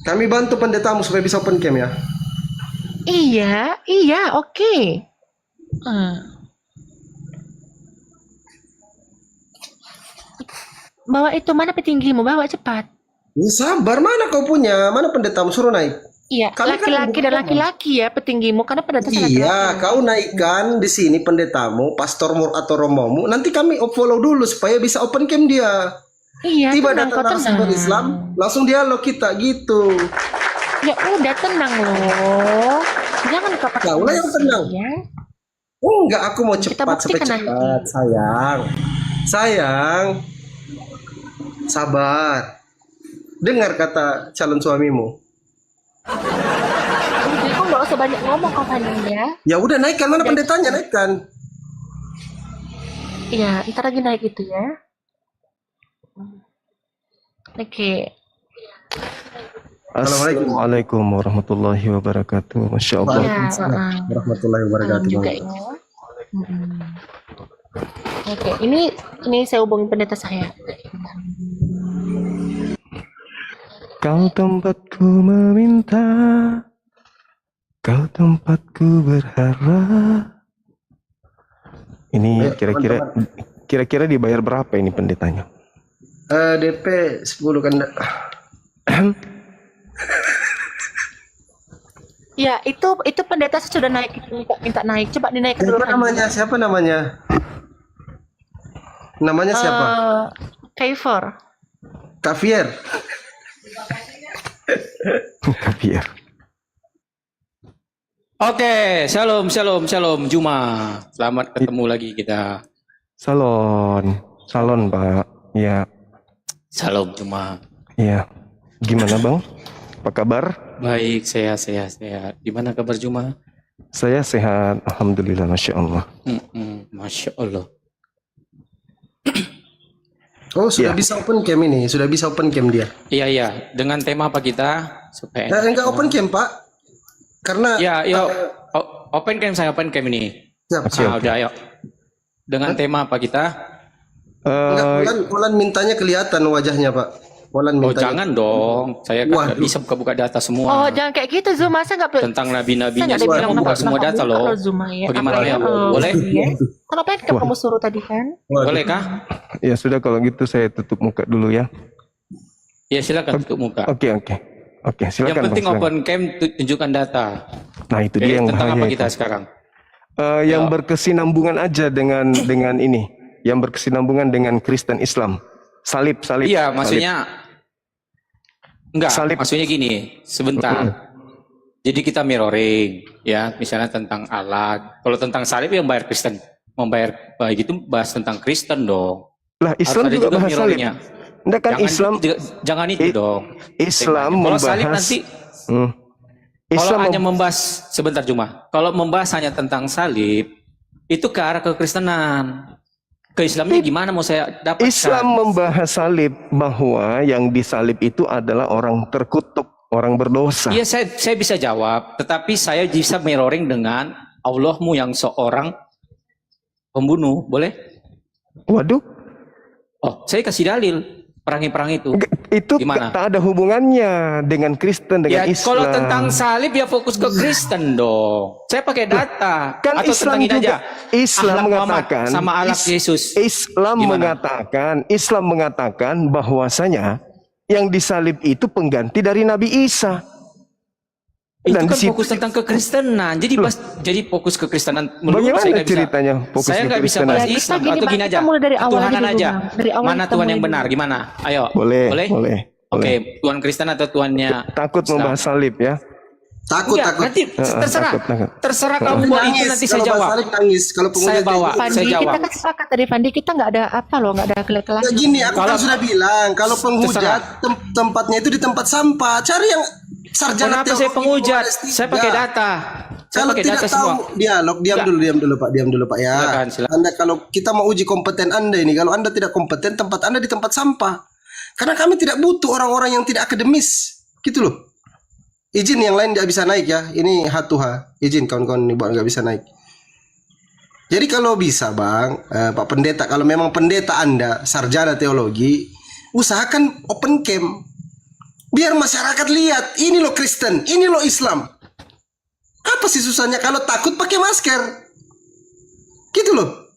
Kami bantu pendetamu supaya bisa open camp ya. Iya, iya, oke. Bawa itu, mana petinggimu? Bawa cepat. Ya, sabar, mana kau punya? Mana pendetamu suruh naik? Iya, Kami kan laki-laki membuka dan rumah. laki-laki ya petinggimu, karena pendatang Iya, laki-laki. kau naikkan di sini pendetamu, pastormu atau romomu. Nanti kami follow dulu supaya bisa open camp dia. Iya, Tiba tenang, kau datang narasumber tenang. Islam, langsung dialog kita gitu. Ya udah, tenang loh. Jangan kau pakai Kaulah yang emosi tenang. ya. Oh enggak, aku mau Kita cepat sampai buktikan nanti. cepat, sayang. Sayang, sabar. Dengar kata calon suamimu. Jadi kau nggak usah banyak ngomong kau Fani ya. Ya udah naikkan, mana pendetanya, naikkan. Iya, ntar lagi naik itu ya. Oke. Assalamualaikum warahmatullahi wabarakatuh. Masya Allah. Waalaikumsalam warahmatullahi wabarakatuh. Juga ya. Oke, ini saya hubungi pendeta saya. Kau tempatku meminta, kau tempatku berharap. Ini kira-kira dibayar berapa ini pendetanya? DP 10 kan. Ya, itu pendeta sudah naik, minta naik. Coba dinaikkan dulu. Siapa namanya? Namanya siapa? Kaifor. Kavier. Kavier. Oke, shalom Juma. Selamat ketemu lagi kita. Salon Pak. Ya. Shalom Juma. Iya. Gimana Bang? Apa kabar? Baik, sehat. Gimana kabar Juma? Saya sehat, alhamdulillah, masya Allah. Masya Allah. Oh, sudah bisa open camp ini, sudah bisa open camp dia. Iya. Dengan tema apa kita? Supaya Enggak open camp Pak, karena open camp ini. siap. Udah ayo. Dengan tema apa kita? Enggak, Polan mintanya kelihatan wajahnya Pak. Polan Oh mintanya. jangan dong, saya kan bisa buka data semua. Oh, jangan kayak gitu Zuma, saya nggak tentang nabi-nabinya saya nggak saya bilang buka semua data loh. Zuma ya. Bagaimana Apa ya? ya? Boleh? Kenapa ya kamu suruh tadi kan? Boleh kah? Ya sudah kalau gitu saya tutup muka dulu ya. Ya silakan tutup muka. Oke, silakan. Yang penting Bang, open camp tunjukkan data. Nah itu dia yang tentang bahaya apa itu. kita sekarang? Yang berkesinambungan aja dengan ini, yang berkesinambungan dengan Kristen Islam. Salib. Iya, maksudnya enggak. Salib. Maksudnya gini, sebentar. Jadi kita mirroring, ya, misalnya tentang alat. Kalau tentang salib yang bayar Kristen, membayar baik itu bahas tentang Kristen dong. Lah Islam juga bahas salib. Enggak kan Jangan itu dong. Islam kalau membahas salib nanti kalau hanya membahas sebentar Juma. Kalau membahas hanya tentang salib itu ke arah kekristenan. Ke Islamnya gimana mau saya dapatkan? Islam membahas salib bahwa yang disalib itu adalah orang terkutuk, orang berdosa. Iya, saya bisa jawab, tetapi saya bisa mirroring dengan Allahmu yang seorang pembunuh, boleh? Waduh. Oh, saya kasih dalil perangi-perangi itu. Itu gimana? Tak ada hubungannya dengan Kristen, dengan Islam. Kalau tentang salib ya fokus ke Kristen dong. Saya pakai data. Kan atau Islam tentang ini juga, aja. Islam mengatakan sama alat Yesus. Islam mengatakan bahwasanya yang disalib itu pengganti dari Nabi Isa. Itu Dan kan fokus tentang kekristenan. Jadi fokus kekristenan. Bagaimana ceritanya fokus saya nggak bisa kekristenan? bahas Islam atau gini aja. Tuhanan aja. Mana Tuhan yang benar? Gimana? Ayo. Boleh. Oke, Tuhan Kristen atau Tuhannya takut membahas salib ya? Takut. Nanti terserah. Takut. Terserah kamu mau itu nanti saya jawab. Kalau saya bawa. Fandi, Saya jawab. kita kan sepakat tadi Fandi, kita nggak ada apa loh, nggak ada kelas. Ya gini, aku kan sudah bilang kalau penghujat tempatnya itu di tempat sampah. Cari yang sarjana Kenapa saya penghujat? Saya pakai data. Kalau tidak tahu dialog, diam dulu Pak ya. Silakan. Anda kalau kita mau uji kompeten Anda ini, kalau Anda tidak kompeten, tempat Anda di tempat sampah. Karena kami tidak butuh orang-orang yang tidak akademis, gitu loh. Izin yang lain tidak bisa naik ya. Ini H2H. Izin kawan-kawan ini buat nggak bisa naik. Jadi kalau bisa Bang, Pak Pendeta, kalau memang pendeta Anda sarjana teologi, usahakan open camp. Biar masyarakat lihat, ini loh Kristen, ini loh Islam. Apa sih susahnya kalau takut pakai masker? Gitu loh.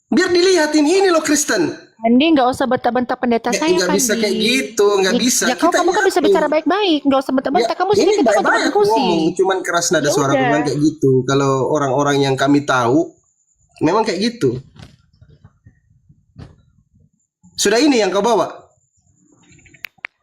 Biar dilihatin, ini loh Kristen. Andi nggak usah bentak-bentak pendeta saya, Nggak bisa Fandi. kayak gitu, nggak bisa. Ya, kamu kan bisa bicara baik-baik, nggak usah bentak-bentak. Kamu sini ini kita mau baik-baik aku diskusi. ngomong, cuman keras nada Ya suara aku udah. bilang kayak gitu. Kalau orang-orang yang kami tahu, memang kayak gitu. Sudah ini yang kau bawa?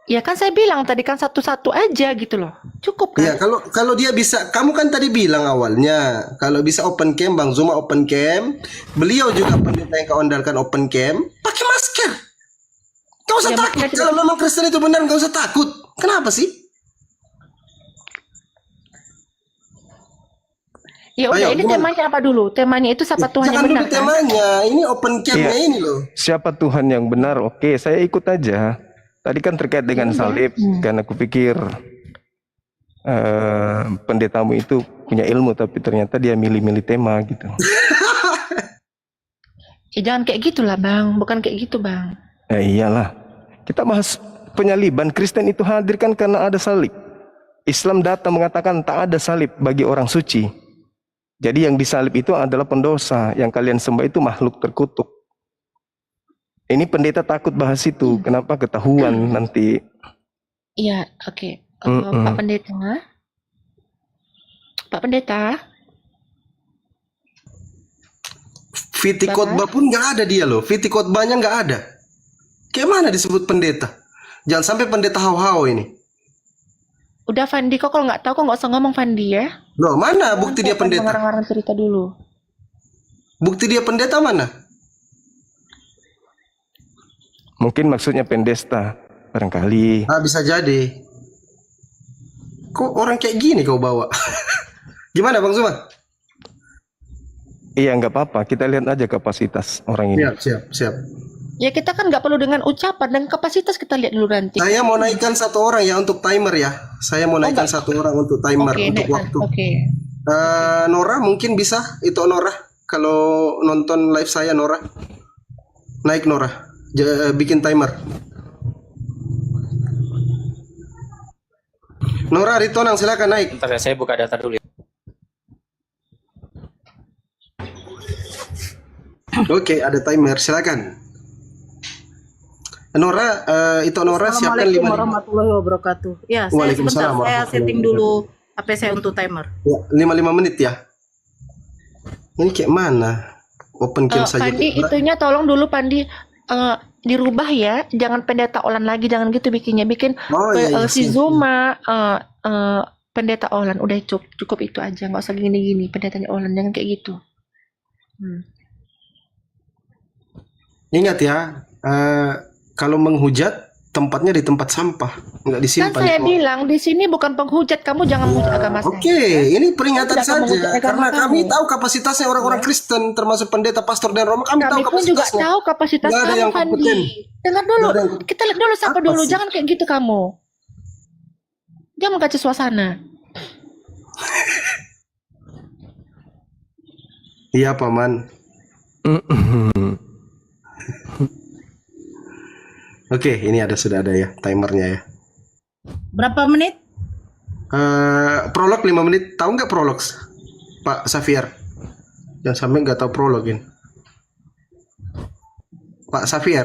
Ya kan saya bilang tadi kan satu-satu aja gitu loh. Cukup kan? Ya, kalau dia bisa, kamu kan tadi bilang awalnya, kalau bisa open cam, Bang Zuma open cam, beliau juga pendeta yang kau andalkan open cam, pakai masker. Kau usah Ya, takut. makanya Kalau memang Kristen itu benar, kau usah takut. Kenapa sih? Ya udah, Ayo, ini gimana? temanya apa dulu? Temanya itu siapa Tuhan yang Jangan benar dulu kan? temanya, ini open camnya Iya. ini loh. Siapa Tuhan yang benar? Oke, saya ikut aja. Tadi kan terkait dengan salib, karena aku pikir pendetamu itu punya ilmu, tapi ternyata dia milih-milih tema gitu. Ya jangan kayak gitulah Bang, bukan kayak gitu Bang. Ya iyalah. Kita bahas penyaliban. Kristen itu hadir kan karena ada salib. Islam datang mengatakan tak ada salib bagi orang suci. Jadi yang disalib itu adalah pendosa. Yang kalian sembah itu makhluk terkutuk. Ini pendeta takut bahas itu. Kenapa? Ketahuan nanti. Iya, oke. Mm-mm. Pak Pendeta. Pak Pendeta. Fiti Bapak? khotbah pun nggak ada dia loh. Fiti khotbahnya nggak ada. Kayak mana disebut pendeta? Jangan sampai pendeta hau-hau ini. Udah Fandi, kok kalau nggak tahu kok nggak usah ngomong Fandi ya. Loh, mana bukti dia Saya akan pendeta? ngarang-ngarang cerita dulu. Bukti dia pendeta mana? Mungkin maksudnya pendesta. Barangkali. Ah, bisa jadi. Kok orang kayak gini kau bawa? Gimana Bang Zuma? Iya nggak apa-apa. Kita lihat aja kapasitas orang ini. Siap. Ya kita kan nggak perlu dengan ucapan dan kapasitas, kita lihat dulu nanti. Saya mau naikkan satu orang ya untuk timer ya. Saya mau naikkan satu orang untuk timer Oke, untuk naikkan. waktu. Oke. Nora mungkin bisa itu Nora kalau nonton live saya Nora naik Nora bikin timer Nora Ritonang silakan naik. Bentar ya, saya buka data dulu ya. Oke, ada timer silakan Nora. Itu Nora siapkan Assalamualaikum 5 warahmatullahi wabarakatuh. Ya, saya Waalaikumsalam sebentar saya warahmatullahi setting dulu HP saya untuk timer. ya, 5 menit ya. Ini kayak mana open cam saja. Pandi, itunya tolong dulu Pandi dirubah ya, jangan pendeta Olan lagi, jangan gitu bikinnya, bikin Oh, iya, si siap. Zuma pendeta Olan, udah cukup itu aja, nggak usah gini-gini pendetanya Olan, jangan kayak gitu. Ingat ya, kalau menghujat tempatnya di tempat sampah, nggak Kan disimpan. saya bilang di sini bukan penghujat, kamu jangan menghujat agama saya. Oke, ini peringatan Saya tidak saja menghujat agama karena kami kamu. tahu kapasitasnya orang-orang Kristen termasuk pendeta, pastor dan Roma. Kami tahu Kami pun juga kapasitasnya. tahu kapasitas Nggak ada kamu, yang Fandi. kompeten. Dengar dulu, Nggak ada yang- kita lihat dulu siapa Apa dulu, sih? jangan kayak gitu kamu. Jangan kacau suasana. Iya, Paman. Oke, ini sudah ada ya timernya ya. Berapa menit? Prolog 5 menit. Tahu nggak prolog, Pak Safir? Jangan sampai nggak tahu prologin. Pak Safir,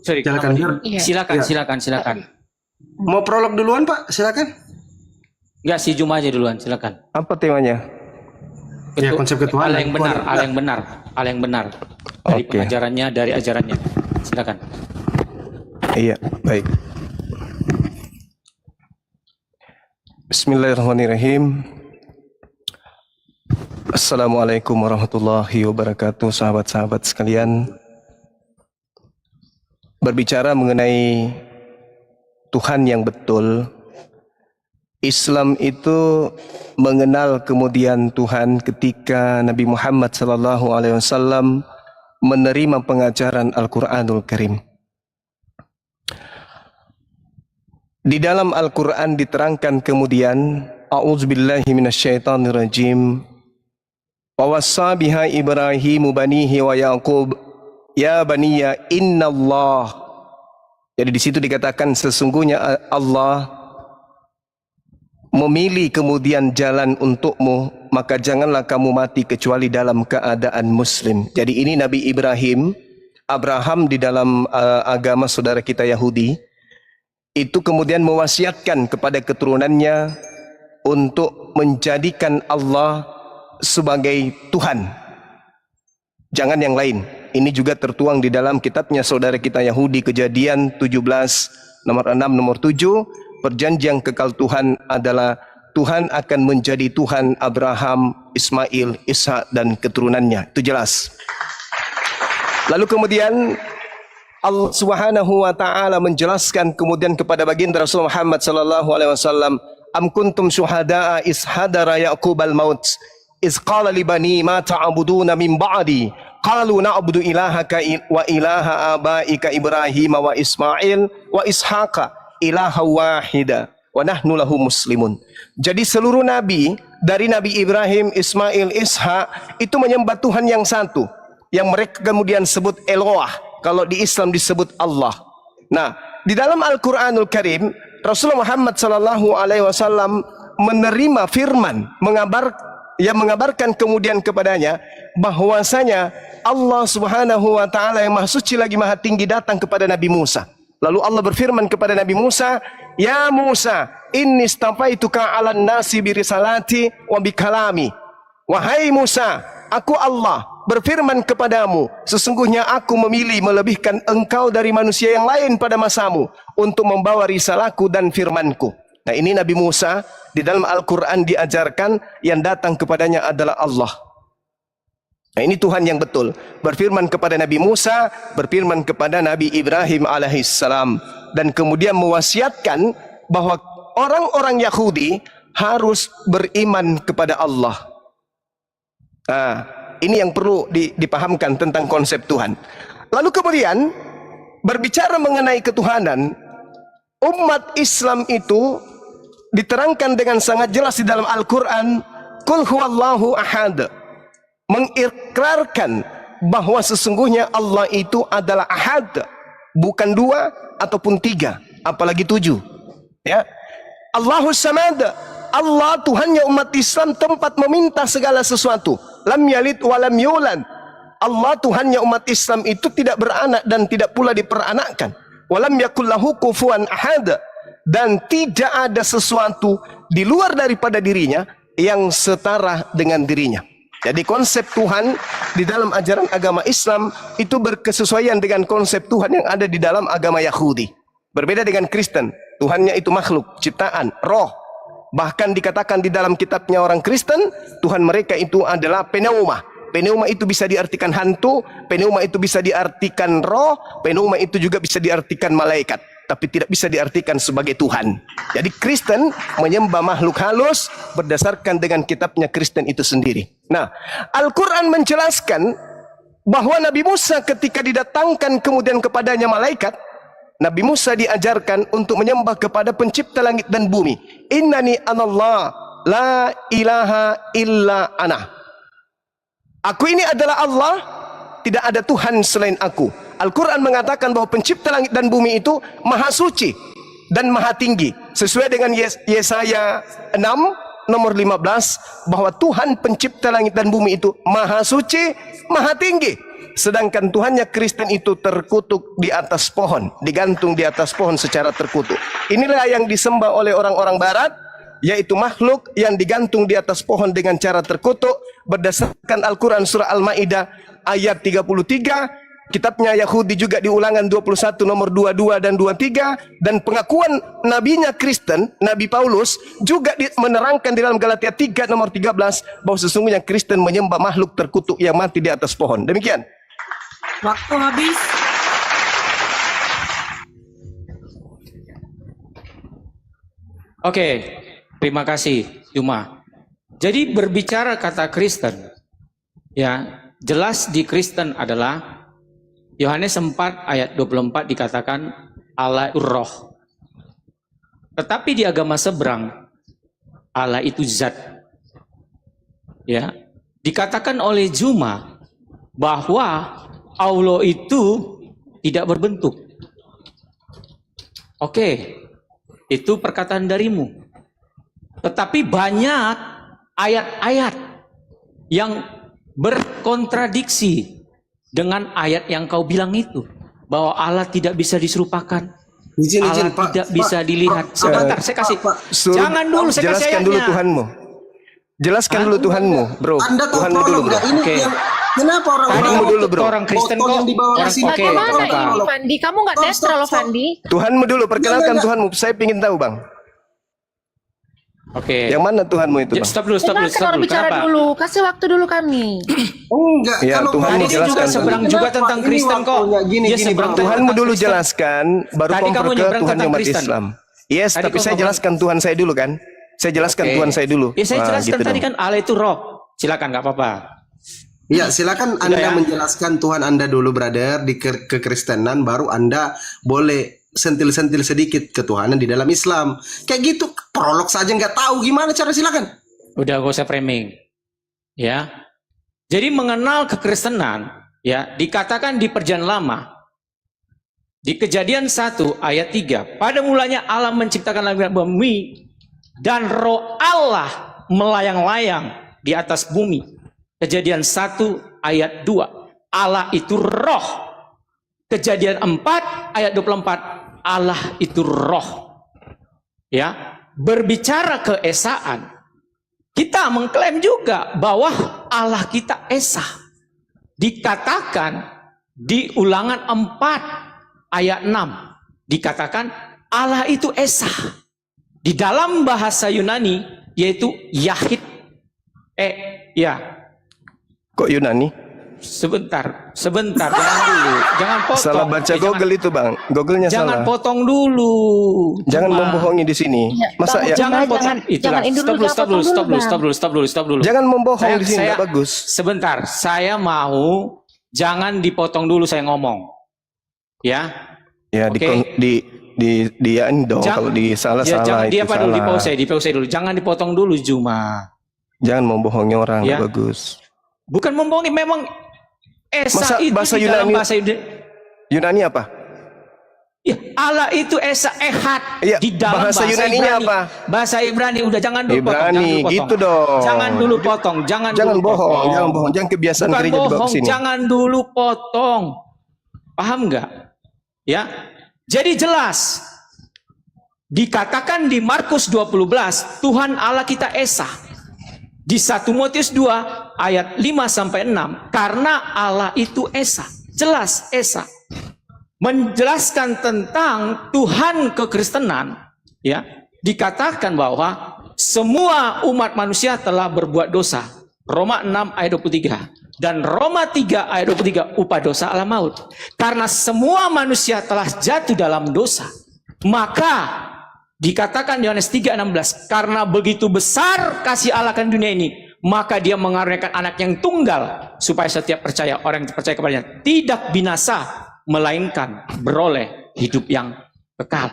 Sorry, silakan. kenapa? Iya. Silakan. Mau prolog duluan, Pak? Silakan. Enggak, si Juma aja duluan, silakan. Apa temanya? Ya, konsep ketuhanan. Allah yang benar, Allah yang benar. Dari Oke. pengajarannya, dari ajarannya. Silakan. Iya, baik. Bismillahirrahmanirrahim. Assalamualaikum warahmatullahi wabarakatuh, sahabat-sahabat sekalian. Berbicara mengenai Tuhan yang betul, Islam itu mengenal kemudian Tuhan ketika Nabi Muhammad SAW menerima pengajaran Al-Quranul Karim. Di dalam Al-Quran diterangkan kemudian, A'udzubillahi minasyaitonirrajim. Wa wassa biha Ibrahimu banihi wa Yaqub ya baniya innallah Jadi di situ dikatakan sesungguhnya Allah memilih kemudian jalan untukmu, maka janganlah kamu mati kecuali dalam keadaan muslim. Jadi ini Nabi Abraham di dalam agama saudara kita Yahudi, itu kemudian mewasiatkan kepada keturunannya untuk menjadikan Allah sebagai Tuhan. Jangan yang lain. Ini juga tertuang di dalam kitabnya saudara kita Yahudi, Kejadian 17 nomor 6 nomor 7. Perjanjian kekal Tuhan adalah Tuhan akan menjadi Tuhan Abraham, Ismail, Ishak dan keturunannya. Itu jelas. Lalu kemudian Allah Subhanahu wa taala menjelaskan kemudian kepada baginda Rasul Muhammad sallallahu alaihi wasallam, "Am kuntum syuhada'a is hadara Yaqub al-maut iz qala li bani ma ta'buduna min ba'di qalu na'budu ilahaka wa ilaha abaika Ibrahim wa Ismail wa Ishaqa ilaha wahida wa nahnu lahu muslimun." Jadi seluruh nabi dari Nabi Ibrahim, Ismail, Ishak itu menyembah Tuhan yang satu, yang mereka kemudian sebut Eloah. Kalau di Islam disebut Allah. Nah, di dalam Al-Qur'anul Karim Rasulullah Muhammad sallallahu alaihi wasallam menerima firman, mengabarkan kemudian kepadanya bahwasanya Allah Subhanahu wa taala yang Maha Suci lagi Maha Tinggi datang kepada Nabi Musa. Lalu Allah berfirman kepada Nabi Musa, "Ya Musa, inni istafaituka 'alan nasi bi risalati wa bi kalami." Wahai Musa, aku Allah berfirman kepadamu, sesungguhnya aku memilih melebihkan engkau dari manusia yang lain pada masamu untuk membawa risalahku dan firmanku. Nah, ini Nabi Musa di dalam Al-Quran diajarkan yang datang kepadanya adalah Allah. Nah, ini Tuhan yang betul. Berfirman kepada Nabi Musa, berfirman kepada Nabi Ibrahim alaihissalam, dan kemudian mewasiatkan bahwa orang-orang Yahudi harus beriman kepada Allah. Nah, ini yang perlu dipahamkan tentang konsep Tuhan. Lalu kemudian berbicara mengenai ketuhanan, umat Islam itu diterangkan dengan sangat jelas di dalam Al-Quran, Qul huwallahu ahad, mengikrarkan bahwa sesungguhnya Allah itu adalah ahad, bukan 2 ataupun 3, apalagi 7. Ya, Allahus samad, Allah Tuhannya umat Islam tempat meminta segala sesuatu. Lam yalid wa lam yulad. Allah Tuhannya umat Islam itu tidak beranak dan tidak pula diperanakkan. Walam yakul lahu kufuwan ahad, dan tidak ada sesuatu di luar daripada dirinya yang setara dengan dirinya. Jadi konsep Tuhan di dalam ajaran agama Islam itu berkesesuaian dengan konsep Tuhan yang ada di dalam agama Yahudi. Berbeda dengan Kristen, Tuhannya itu makhluk, ciptaan, roh. Bahkan dikatakan di dalam kitabnya orang Kristen, Tuhan mereka itu adalah pneuma. Pneuma itu bisa diartikan hantu, pneuma itu bisa diartikan roh, pneuma itu juga bisa diartikan malaikat, tapi tidak bisa diartikan sebagai Tuhan. Jadi Kristen menyembah makhluk halus berdasarkan dengan kitabnya Kristen itu sendiri. Nah, Al-Quran menjelaskan bahwa Nabi Musa ketika didatangkan kemudian kepadanya malaikat, Nabi Musa diajarkan untuk menyembah kepada pencipta langit dan bumi. Innani anallah, la ilaha illa ana. Aku ini adalah Allah, tidak ada Tuhan selain aku. Al-Quran mengatakan bahwa pencipta langit dan bumi itu maha suci dan maha tinggi. Sesuai dengan Yesaya 6 nomor 15, bahwa Tuhan pencipta langit dan bumi itu maha suci, maha tinggi. Sedangkan Tuhannya Kristen itu terkutuk di atas pohon, digantung di atas pohon secara terkutuk. Inilah yang disembah oleh orang-orang barat, yaitu makhluk yang digantung di atas pohon dengan cara terkutuk. Berdasarkan Al-Quran surah Al-Ma'idah ayat 33, kitabnya Yahudi juga di Ulangan 21 nomor 22 dan 23, dan pengakuan nabinya Kristen, Nabi Paulus juga menerangkan di dalam Galatia 3 nomor 13 bahwa sesungguhnya Kristen menyembah makhluk terkutuk yang mati di atas pohon. Demikian. Waktu habis. Oke, terima kasih Juma. Jadi berbicara kata Kristen, ya jelas di Kristen adalah Yohanes 4 ayat 24 dikatakan Allah Roh. Tetapi di agama seberang Allah itu zat. Ya, dikatakan oleh Juma bahwa Allah itu tidak berbentuk. Oke, itu perkataan darimu. Tetapi banyak ayat-ayat yang berkontradiksi dengan ayat yang kau bilang itu. Bahwa Allah tidak bisa diserupakan. Allah tidak bisa dilihat. Sebentar, saya kasih. Jangan dulu, saya kasih jelaskan ayatnya. dulu Tuhanmu. Jelaskan dulu Tuhanmu, bro. Anda tahu Tuhanmu dulu, prolog bro. nggak? Ini Oke. kenapa Tuhanmu orang-orang dulu, bro. Orang Kristen botol kok. yang dibawa Orang, ke sini? oke, Bagaimana Bapak. ini Fandi? Kamu nggak Stop, netral loh stop. Fandi. Tuhanmu dulu, perkenalkan Enggak. Tuhanmu. Saya ingin tahu, Bang. Oke. Yang mana Tuhanmu itu, Bang? Stop dulu, stop dulu, Dengarkan stop orang dulu. bicara Kenapa? dulu. Kasih waktu dulu kami. Enggak, Ya, kalau Tuhan mau Tadi dia juga jelaskan. seberang juga Kenapa? tentang Ini Kristen kok. waktunya gini, Dia gini, seberang Bang. Tuhanmu tentang dulu Kristen. jelaskan, baru Tadi kamu kompor ke nyebrang Tuhan tentang umat Kristen. Islam. Yes, Tadi tapi kau saya ngomong. jelaskan Tuhan saya dulu kan. Saya jelaskan Oke. Tuhan saya dulu. Ya saya Nah, jelaskan gitu tadi dong. kan Allah itu roh. Silakan, nggak apa-apa. Ya, silakan Anda ya? menjelaskan Tuhan Anda dulu, brother, di kekristenan, baru Anda boleh sentil-sentil sedikit ketuhanan di dalam Islam. Kayak gitu, prolog saja nggak tahu gimana cara, silakan. Udah gak usah framing. Ya. Jadi mengenal kekristenan, ya, dikatakan di Perjanjian Lama. Di Kejadian 1 ayat 3, pada mulanya Allah menciptakan langit dan bumi dan roh Allah melayang-layang di atas bumi. Kejadian 1 ayat 2, Allah itu roh. Kejadian 4 ayat 24, Allah itu roh. Ya, berbicara keesaan. Kita mengklaim juga bahwa Allah kita esa. Dikatakan di Ulangan 4 ayat 6. Dikatakan Allah itu esa. Di dalam bahasa Yunani yaitu Yahid. Ya. Kok Yunani? Sebentar, jangan dulu. Jangan potong. Salah baca Google itu, Bang. Google-nya Jangan salah. potong dulu. Jangan Cuma- membohongi di sini. Ya, Masa Bang, ya? Jangan potong. jangan Itulah. ini dulu, Stop dulu. Stop dulu. Jangan membohong Saya- di sini, saya- nggak bagus. Sebentar, saya mau jangan dipotong dulu saya ngomong. Ya. Ya, Oke. diain dong Jangan- kalau di salah-salah jangan itu dia apa dulu salah. di pause dulu. Jangan dipotong dulu Juma. Jangan membohongi orang, Ya. nggak bagus. Bukan membohongi, memang esa Masa itu bahasa di dalam Yunani- bahasa Yunani apa? Ya, Allah itu esa ehad Iya, di dalam bahasa Yunaninya Ibrani. apa? Bahasa Ibrani udah jangan dulu potong, Ibrani, jangan dulu potong. gitu dong. Jangan dulu potong, jangan Jangan dulu bohong, potong. jangan bohong, jangan kebiasaan Bukan gereja dibawa ke bohong, sini. jangan dulu potong. Paham nggak? Ya. Jadi jelas dikatakan di Markus 20:11 Tuhan Allah kita esa. Di 1 Timotius 2 ayat 5 sampai 6 karena Allah itu esa. Jelas esa. Menjelaskan tentang Tuhan kekristenan, ya, dikatakan bahwa semua umat manusia telah berbuat dosa. Roma 6 ayat 23 dan Roma 3 ayat 23, upah dosa adalah maut. Karena semua manusia telah jatuh dalam dosa, maka dikatakan di Yohanes 3:16, karena begitu besar kasih Allah akan dunia ini, maka dia mengaruniakan anak yang tunggal supaya setiap percaya, orang yang percaya kepadanya tidak binasa, melainkan beroleh hidup yang kekal.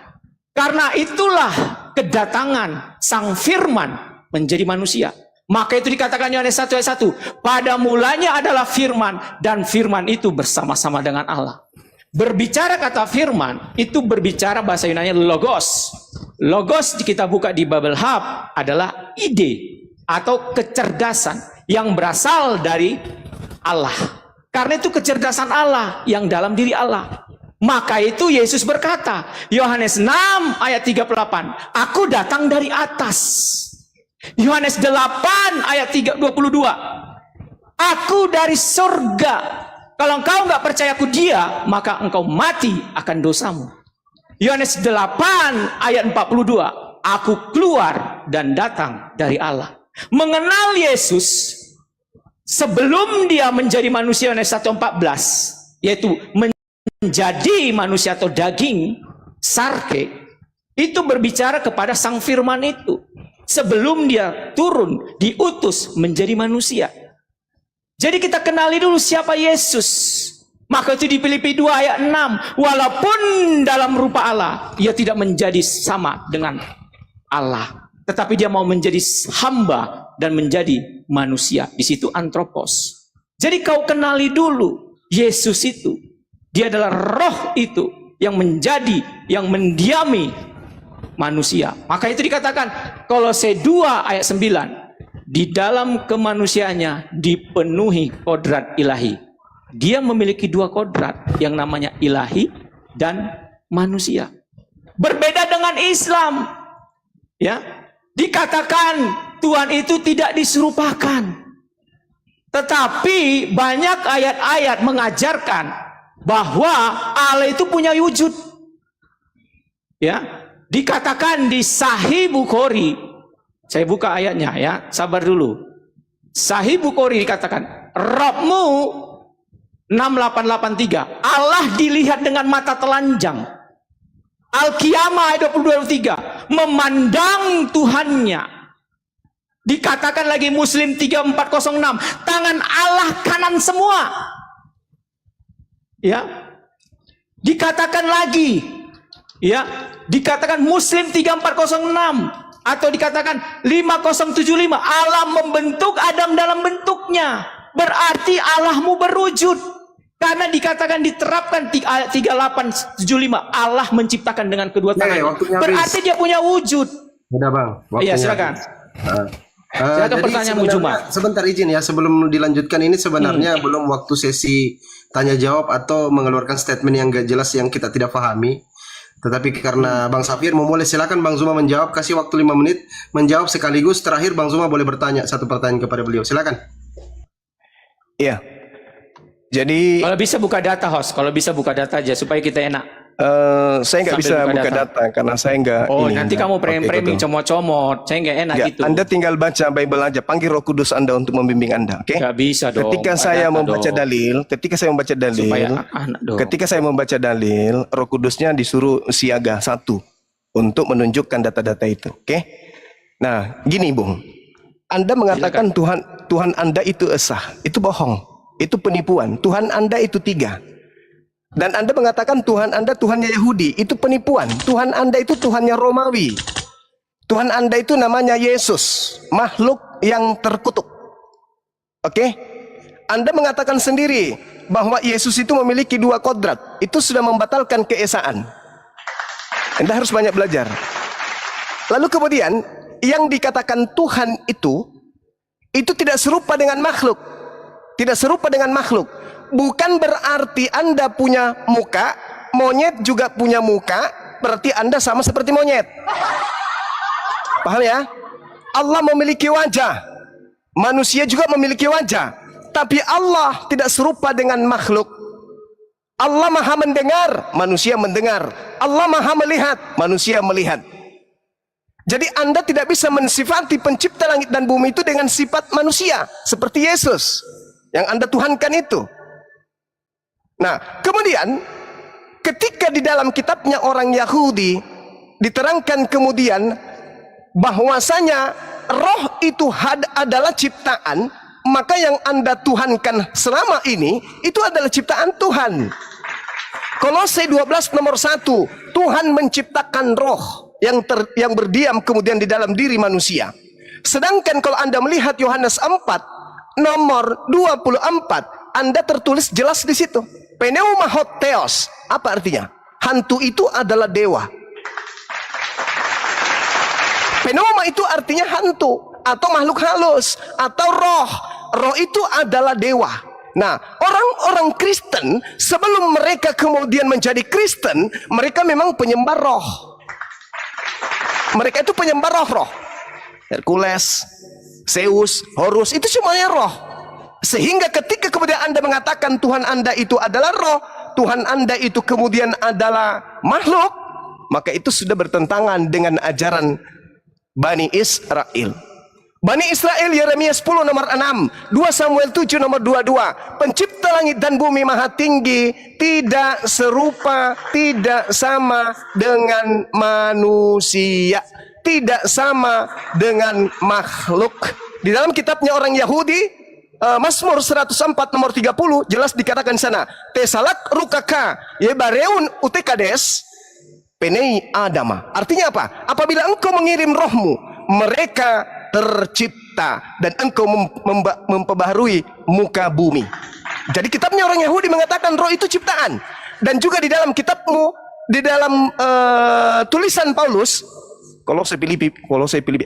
Karena itulah kedatangan Sang Firman menjadi manusia. Maka itu dikatakan Yohanes 1 ayat 1, pada mulanya adalah Firman, dan Firman itu bersama-sama dengan Allah. Berbicara kata firman itu berbicara bahasa Yunani logos. Logos kita buka di Bible Hub adalah ide atau kecerdasan yang berasal dari Allah. Karena itu kecerdasan Allah yang dalam diri Allah. Maka itu Yesus berkata, Yohanes 6 ayat 38, aku datang dari atas. Yohanes 8 ayat 22, aku dari surga. Kalau engkau nggak percaya aku dia, maka engkau mati akan dosamu. Yohanes 8 ayat 42, aku keluar dan datang dari Allah. Mengenal Yesus sebelum dia menjadi manusia, Yohanes 1:14, yaitu menjadi manusia atau daging, sarke, itu berbicara kepada Sang Firman itu. Sebelum dia turun, diutus menjadi manusia. Jadi kita kenali dulu siapa Yesus. Maka itu di Filipi 2 ayat 6. Walaupun dalam rupa Allah, ia tidak menjadi sama dengan Allah. Tetapi dia mau menjadi hamba dan menjadi manusia. Di situ antropos. Jadi kau kenali dulu Yesus itu. Dia adalah roh itu yang menjadi, yang mendiami manusia. Maka itu dikatakan Kolose 2 ayat 9, di dalam kemanusiaannya dipenuhi kodrat ilahi. Dia memiliki dua kodrat yang namanya ilahi dan manusia. Berbeda dengan Islam, ya, dikatakan Tuhan itu tidak diserupakan, tetapi banyak ayat-ayat mengajarkan bahwa Allah itu punya wujud. Ya, dikatakan di Sahih Bukhari, saya buka ayatnya ya, sabar dulu. Sahih Bukhari dikatakan, Rabbmu 6883, Allah dilihat dengan mata telanjang. Al-Qiyamah ayat 22-23, memandang Tuhannya. Dikatakan lagi Muslim 3406, tangan Allah kanan semua. Ya. Dikatakan lagi, ya, dikatakan Muslim 3406 atau dikatakan 5075, Allah membentuk Adam dalam bentuknya. Berarti Allahmu berwujud. Karena dikatakan diterapkan ayat 3875, Allah menciptakan dengan kedua tangannya. Berarti dia punya wujud. Udah Bang. Iya, silakan. Silakan Jadi pertanyaanmu Juma. sebentar izin ya, sebelum dilanjutkan ini sebenarnya belum waktu sesi tanya jawab atau mengeluarkan statement yang gak jelas yang kita tidak pahami. Tetapi karena Bang Safir mau mulai, silakan Bang Zuma menjawab, kasih waktu 5 menit menjawab sekaligus terakhir Bang Zuma boleh bertanya satu pertanyaan kepada beliau. Silakan. Iya. Jadi Kalau bisa buka data, host. Kalau bisa buka data aja supaya kita enak. saya nggak Sambil bisa buka buka data. data karena saya nggak. Oh, ini, nanti nggak kamu pakai framing itu. comot-comot. Saya nggak enak Nggak, gitu. Anda tinggal baca Bible aja. Panggil Roh Kudus Anda untuk membimbing Anda, oke? Nggak bisa dong. Ketika Nggak saya data membaca dong. dalil, Supaya anak dong. ketika saya membaca dalil, Roh Kudusnya disuruh siaga satu untuk menunjukkan data-data itu, oke? Nah, gini, Bung. Anda mengatakan Tuhan Anda itu esa, itu bohong. Itu penipuan. Tuhan Anda itu 3. Dan Anda mengatakan Tuhan Anda Tuhannya Yahudi, itu penipuan. Tuhan Anda itu Tuhannya Romawi. Tuhan Anda itu namanya Yesus, makhluk yang terkutuk. Oke? Anda mengatakan sendiri bahwa Yesus itu memiliki dua kodrat. Itu sudah membatalkan keesaan. Anda harus banyak belajar. Lalu kemudian yang dikatakan Tuhan itu tidak serupa dengan makhluk. Tidak serupa dengan makhluk. Bukan berarti Anda punya muka, monyet juga punya muka, berarti Anda sama seperti monyet. Paham ya? Allah memiliki wajah, manusia juga memiliki wajah, tapi Allah tidak serupa dengan makhluk. Allah maha mendengar, manusia mendengar. Allah maha melihat, manusia melihat. Jadi Anda tidak bisa mensifati pencipta langit dan bumi itu dengan sifat manusia, seperti Yesus yang Anda tuhankan itu. Nah, kemudian ketika di dalam kitabnya orang Yahudi diterangkan kemudian bahwasanya roh itu adalah ciptaan, maka yang Anda tuhankan selama ini itu adalah ciptaan Tuhan. Kolose 12 nomor 1, Tuhan menciptakan roh yang berdiam kemudian di dalam diri manusia. Sedangkan kalau Anda melihat Yohanes 4 nomor 24, Anda tertulis jelas di situ. Pneuma hotheos. Apa artinya? Hantu itu adalah dewa. Pneuma itu artinya hantu atau makhluk halus atau roh. Roh itu adalah dewa. Nah, orang-orang Kristen sebelum mereka kemudian menjadi Kristen, mereka memang penyembah roh. Mereka itu penyembah roh-roh. Hercules, Zeus, Horus, itu semuanya roh. Sehingga ketika kemudian Anda mengatakan Tuhan Anda itu adalah roh, Tuhan Anda itu kemudian adalah makhluk, maka itu sudah bertentangan dengan ajaran Bani Israel. Bani Israel, Yeremia 10 nomor 6, 2 Samuel 7 nomor 22, pencipta langit dan bumi maha tinggi, tidak serupa, tidak sama dengan manusia, tidak sama dengan makhluk. Di dalam kitabnya orang Yahudi, Mazmur 104 nomor 30 jelas dikatakan di sana, Tesalak rukaka yebareun utekades penei adama. Artinya apa? Apabila engkau mengirim rohmu, mereka tercipta dan engkau memperbaharui muka bumi. Jadi kitabnya orang Yahudi mengatakan roh itu ciptaan. Dan juga di dalam kitabmu di dalam tulisan Paulus, Kolose Filipi,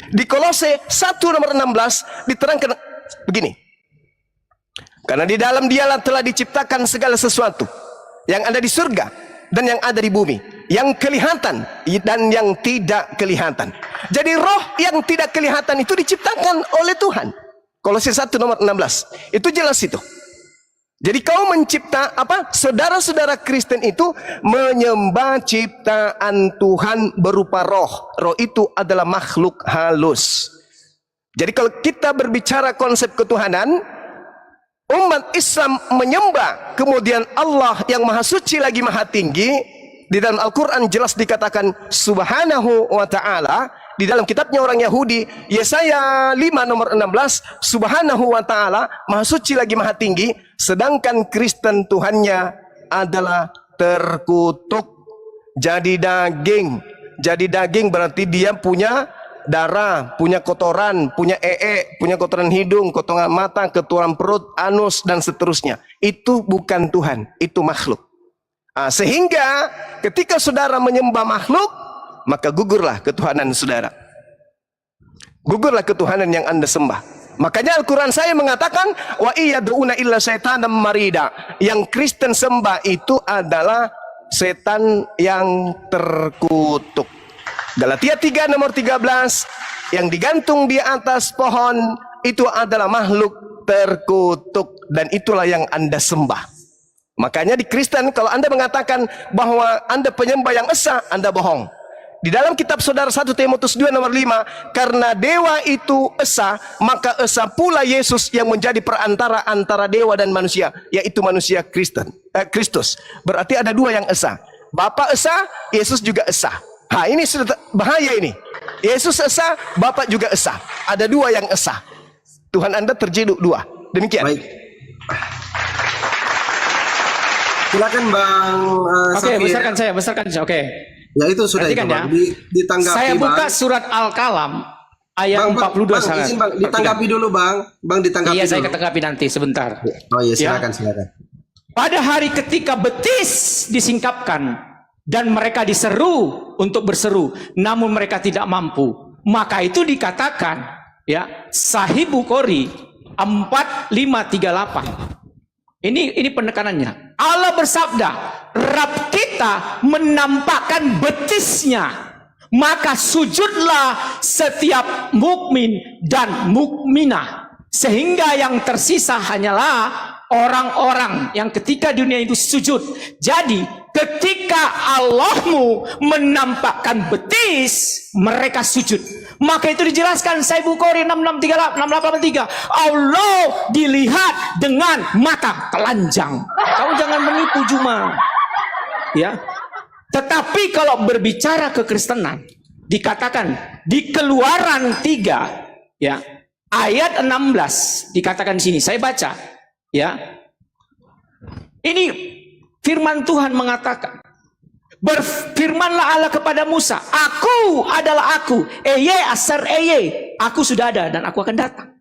di Kolose 1 nomor 16 diterangkan begini. Karena di dalam dialah telah diciptakan segala sesuatu yang ada di surga dan yang ada di bumi, yang kelihatan dan yang tidak kelihatan. Jadi roh yang tidak kelihatan itu diciptakan oleh Tuhan. Kolose 1 nomor 16. Itu jelas itu. Jadi kau mencipta apa? Saudara-saudara Kristen itu menyembah ciptaan Tuhan berupa roh. Roh itu adalah makhluk halus. Jadi kalau kita berbicara konsep ketuhanan, umat Islam menyembah kemudian Allah yang maha suci lagi maha tinggi. Di dalam Al-Quran jelas dikatakan subhanahu wa ta'ala. Di dalam kitabnya orang Yahudi, Yesaya 5 nomor 16, subhanahu wa ta'ala, maha suci lagi maha tinggi. Sedangkan Kristen Tuhannya adalah terkutuk, jadi daging. Jadi daging berarti dia punya darah, punya kotoran, punya punya kotoran hidung, kotoran mata, kotoran perut, anus, dan seterusnya. Itu bukan Tuhan, itu makhluk. Sehingga ketika saudara menyembah makhluk, maka gugurlah ketuhanan saudara. Gugurlah ketuhanan yang Anda sembah. Makanya Al-Quran saya mengatakan, wa iyad'una illa syaitanam marida. Yang Kristen sembah itu adalah setan yang terkutuk. Galatia 3 nomor 13, yang digantung di atas pohon itu adalah makhluk terkutuk, dan itulah yang Anda sembah. Makanya di Kristen kalau Anda mengatakan bahwa Anda penyembah yang esa, Anda bohong. Di dalam kitab saudara 1 Timotius 2 nomor 5, karena dewa itu esa, maka esa pula Yesus yang menjadi perantara antara dewa dan manusia, yaitu manusia Kristus. Berarti ada dua yang esa. Bapa esa, Yesus juga esa. Ini sudah bahaya ini. Yesus esa, Bapa juga esa. Ada dua yang esa. Tuhan Anda terjeduk dua. Demikian. Baik. Silakan Bang Oke, Safir. besarkan saya. Oke. Ya itu sudah itu, Perhatikan Bang. ya. Ditanggapi, Saya buka Bang. surat Al-Kalam ayat Bang, 42 Bang, sangat. izin, Bang, ditanggapi dulu, Bang. Bang, ditanggapi Iya, saya dulu. ketanggapi nanti sebentar. Oh iya, Ya. silakan. Pada hari ketika betis disingkapkan dan mereka diseru untuk berseru, namun mereka tidak mampu, maka itu dikatakan ya Sahih Bukhari 4538. Ini penekanannya. Allah bersabda, Rabb kita menampakkan betisnya, maka sujudlah setiap mukmin dan mukminah, sehingga yang tersisa hanyalah orang-orang yang ketika dunia itu sujud. Jadi ketika Allahmu menampakkan betis, mereka sujud. Maka itu dijelaskan Sahih Bukhari 6883. Allah dilihat dengan mata telanjang. Kamu jangan menipu Juma. Ya. Tetapi kalau berbicara kekristenan, dikatakan di Keluaran 3 ya, ayat 16 dikatakan di sini. Saya baca ya. Ini firman Tuhan mengatakan, berfirmanlah Allah kepada Musa, aku adalah aku, aku sudah ada dan aku akan datang.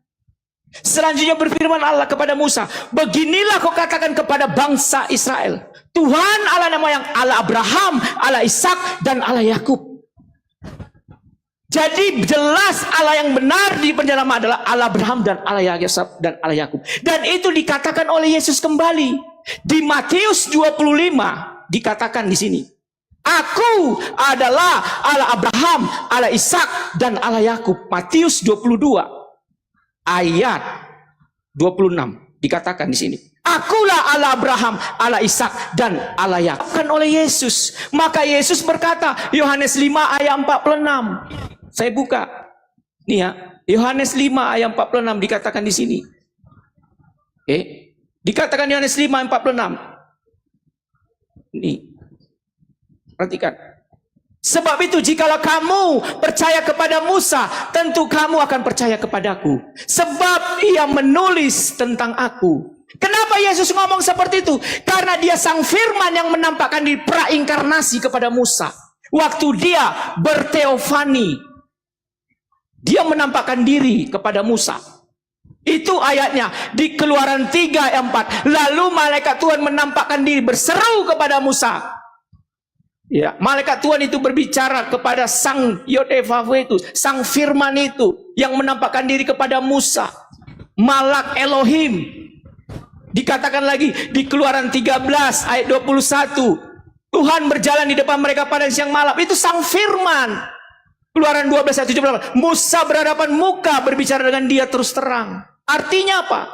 Selanjutnya berfirman Allah kepada Musa, beginilah kau katakan kepada bangsa Israel, Tuhan Allah nama yang Allah Abraham, Allah Ishak dan Allah Yakub. Jadi jelas Allah yang benar di penjara adalah Allah Abraham dan Allah Yakub dan Allah Yakub. Dan itu dikatakan oleh Yesus kembali di Matius 25 dikatakan di sini. Aku adalah Allah Abraham, Allah Ishak dan Allah Yakub. Matius 22 ayat 26 dikatakan di sini. Akulah Allah Abraham, Allah Ishak dan Allah Yakub. Kan oleh Yesus. Maka Yesus berkata, Yohanes 5 ayat 46. Saya buka. Nih ya, Yohanes 5 ayat 46 dikatakan di sini. Dikatakan Yohanes 5 ayat 46. Nih. Perhatikan. Sebab itu jikalau kamu percaya kepada Musa, tentu kamu akan percaya kepadaku. Sebab ia menulis tentang aku. Kenapa Yesus ngomong seperti itu? Karena dia sang firman yang menampakkan di prainkarnasi kepada Musa. Waktu dia berteofani, dia menampakkan diri kepada Musa. Itu ayatnya di Keluaran 3 ayat 4. Lalu malaikat Tuhan menampakkan diri berseru kepada Musa. Ya, malaikat Tuhan itu berbicara kepada sang Yod-Heh-Vav-Heh itu, sang firman itu yang menampakkan diri kepada Musa. Malak Elohim. Dikatakan lagi di Keluaran 13 ayat 21. Tuhan berjalan di depan mereka pada siang malam. Itu sang firman. Keluaran 12 ayat 78. Musa berhadapan muka berbicara dengan dia terus terang. Artinya apa?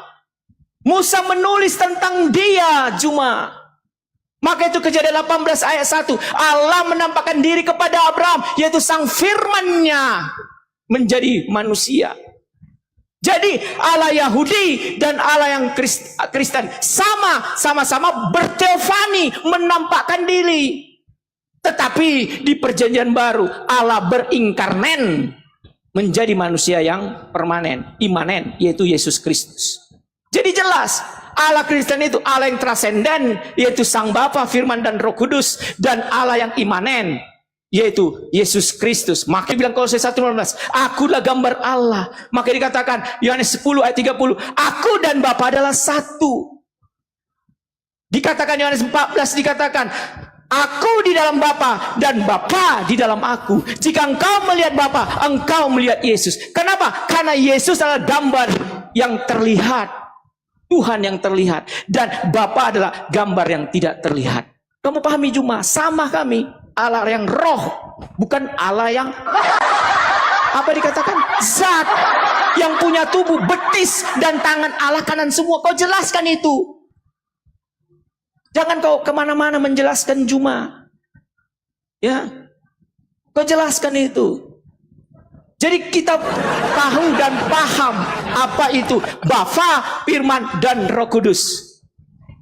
Musa menulis tentang dia cuma. Maka itu Kejadian 18 ayat 1. Allah menampakkan diri kepada Abraham, yaitu sang firman-Nya menjadi manusia. Jadi Allah Yahudi dan Allah yang Kristen sama-sama berteofani, menampakkan diri. Tetapi di perjanjian baru Allah berinkarnen menjadi manusia yang permanen, imanen, yaitu Yesus Kristus. Jadi jelas Allah Kristen itu Allah yang transenden, yaitu Sang Bapa, Firman dan Roh Kudus, dan Allah yang imanen, yaitu Yesus Kristus. Maka bilang Kolose 1:15, akulah gambar Allah. Maka dikatakan Yohanes 10 ayat 30, aku dan Bapa adalah satu. Dikatakan Yohanes 14, dikatakan aku di dalam Bapa dan Bapa di dalam aku. Jika engkau melihat Bapa, engkau melihat Yesus. Kenapa? Karena Yesus adalah gambar yang terlihat, Tuhan yang terlihat, dan Bapa adalah gambar yang tidak terlihat. Kamu pahami Juma? Sama kami, Allah yang roh, bukan Allah yang apa dikatakan? Zat yang punya tubuh, betis dan tangan, Allah kanan semua. Kau jelaskan itu. Jangan kau kemana-mana menjelaskan Juma. Ya, kau jelaskan itu. Jadi kita tahu dan paham apa itu Bapa, Firman, dan Roh Kudus.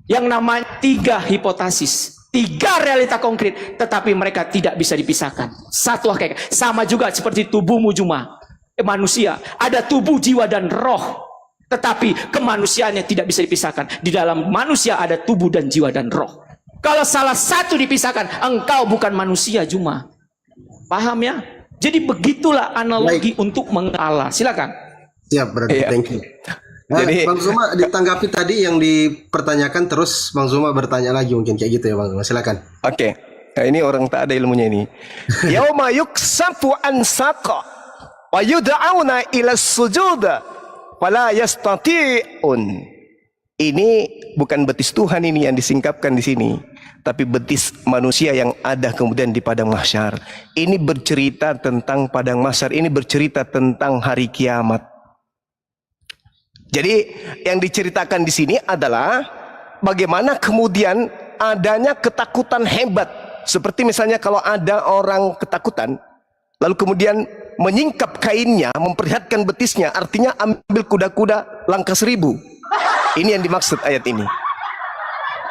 Yang namanya 3 hipotesis, 3 realita konkret, tetapi mereka tidak bisa dipisahkan. Satu hakikat. Sama juga seperti tubuhmu Juma. Manusia ada tubuh, jiwa, dan roh. Tetapi kemanusiaannya tidak bisa dipisahkan. Di dalam manusia ada tubuh dan jiwa dan roh. Kalau salah satu dipisahkan, engkau bukan manusia Juma. Paham ya? Jadi begitulah analogi untuk mengalah. Silakan. Siap, berarti. Iya. Thank you. Jadi- Bang Zuma ditanggapi tadi yang dipertanyakan, terus Bang Zuma bertanya lagi mungkin kayak gitu ya Bang Zuma. Silakan. Oke. Nah, ini orang tak ada ilmunya ini. Yauma yuksafu an saqa wa yud'auna ila sujud fala yastati'un. Ini bukan betis Tuhan ini yang disingkapkan di sini, tapi betis manusia yang ada kemudian di padang mahsyar. Ini bercerita tentang padang mahsyar, ini bercerita tentang hari kiamat. Jadi yang diceritakan di sini adalah bagaimana kemudian adanya ketakutan hebat. Seperti misalnya kalau ada orang ketakutan, lalu kemudian menyingkap kainnya, memperlihatkan betisnya, artinya ambil kuda-kuda langkah 1000. Ini yang dimaksud ayat ini.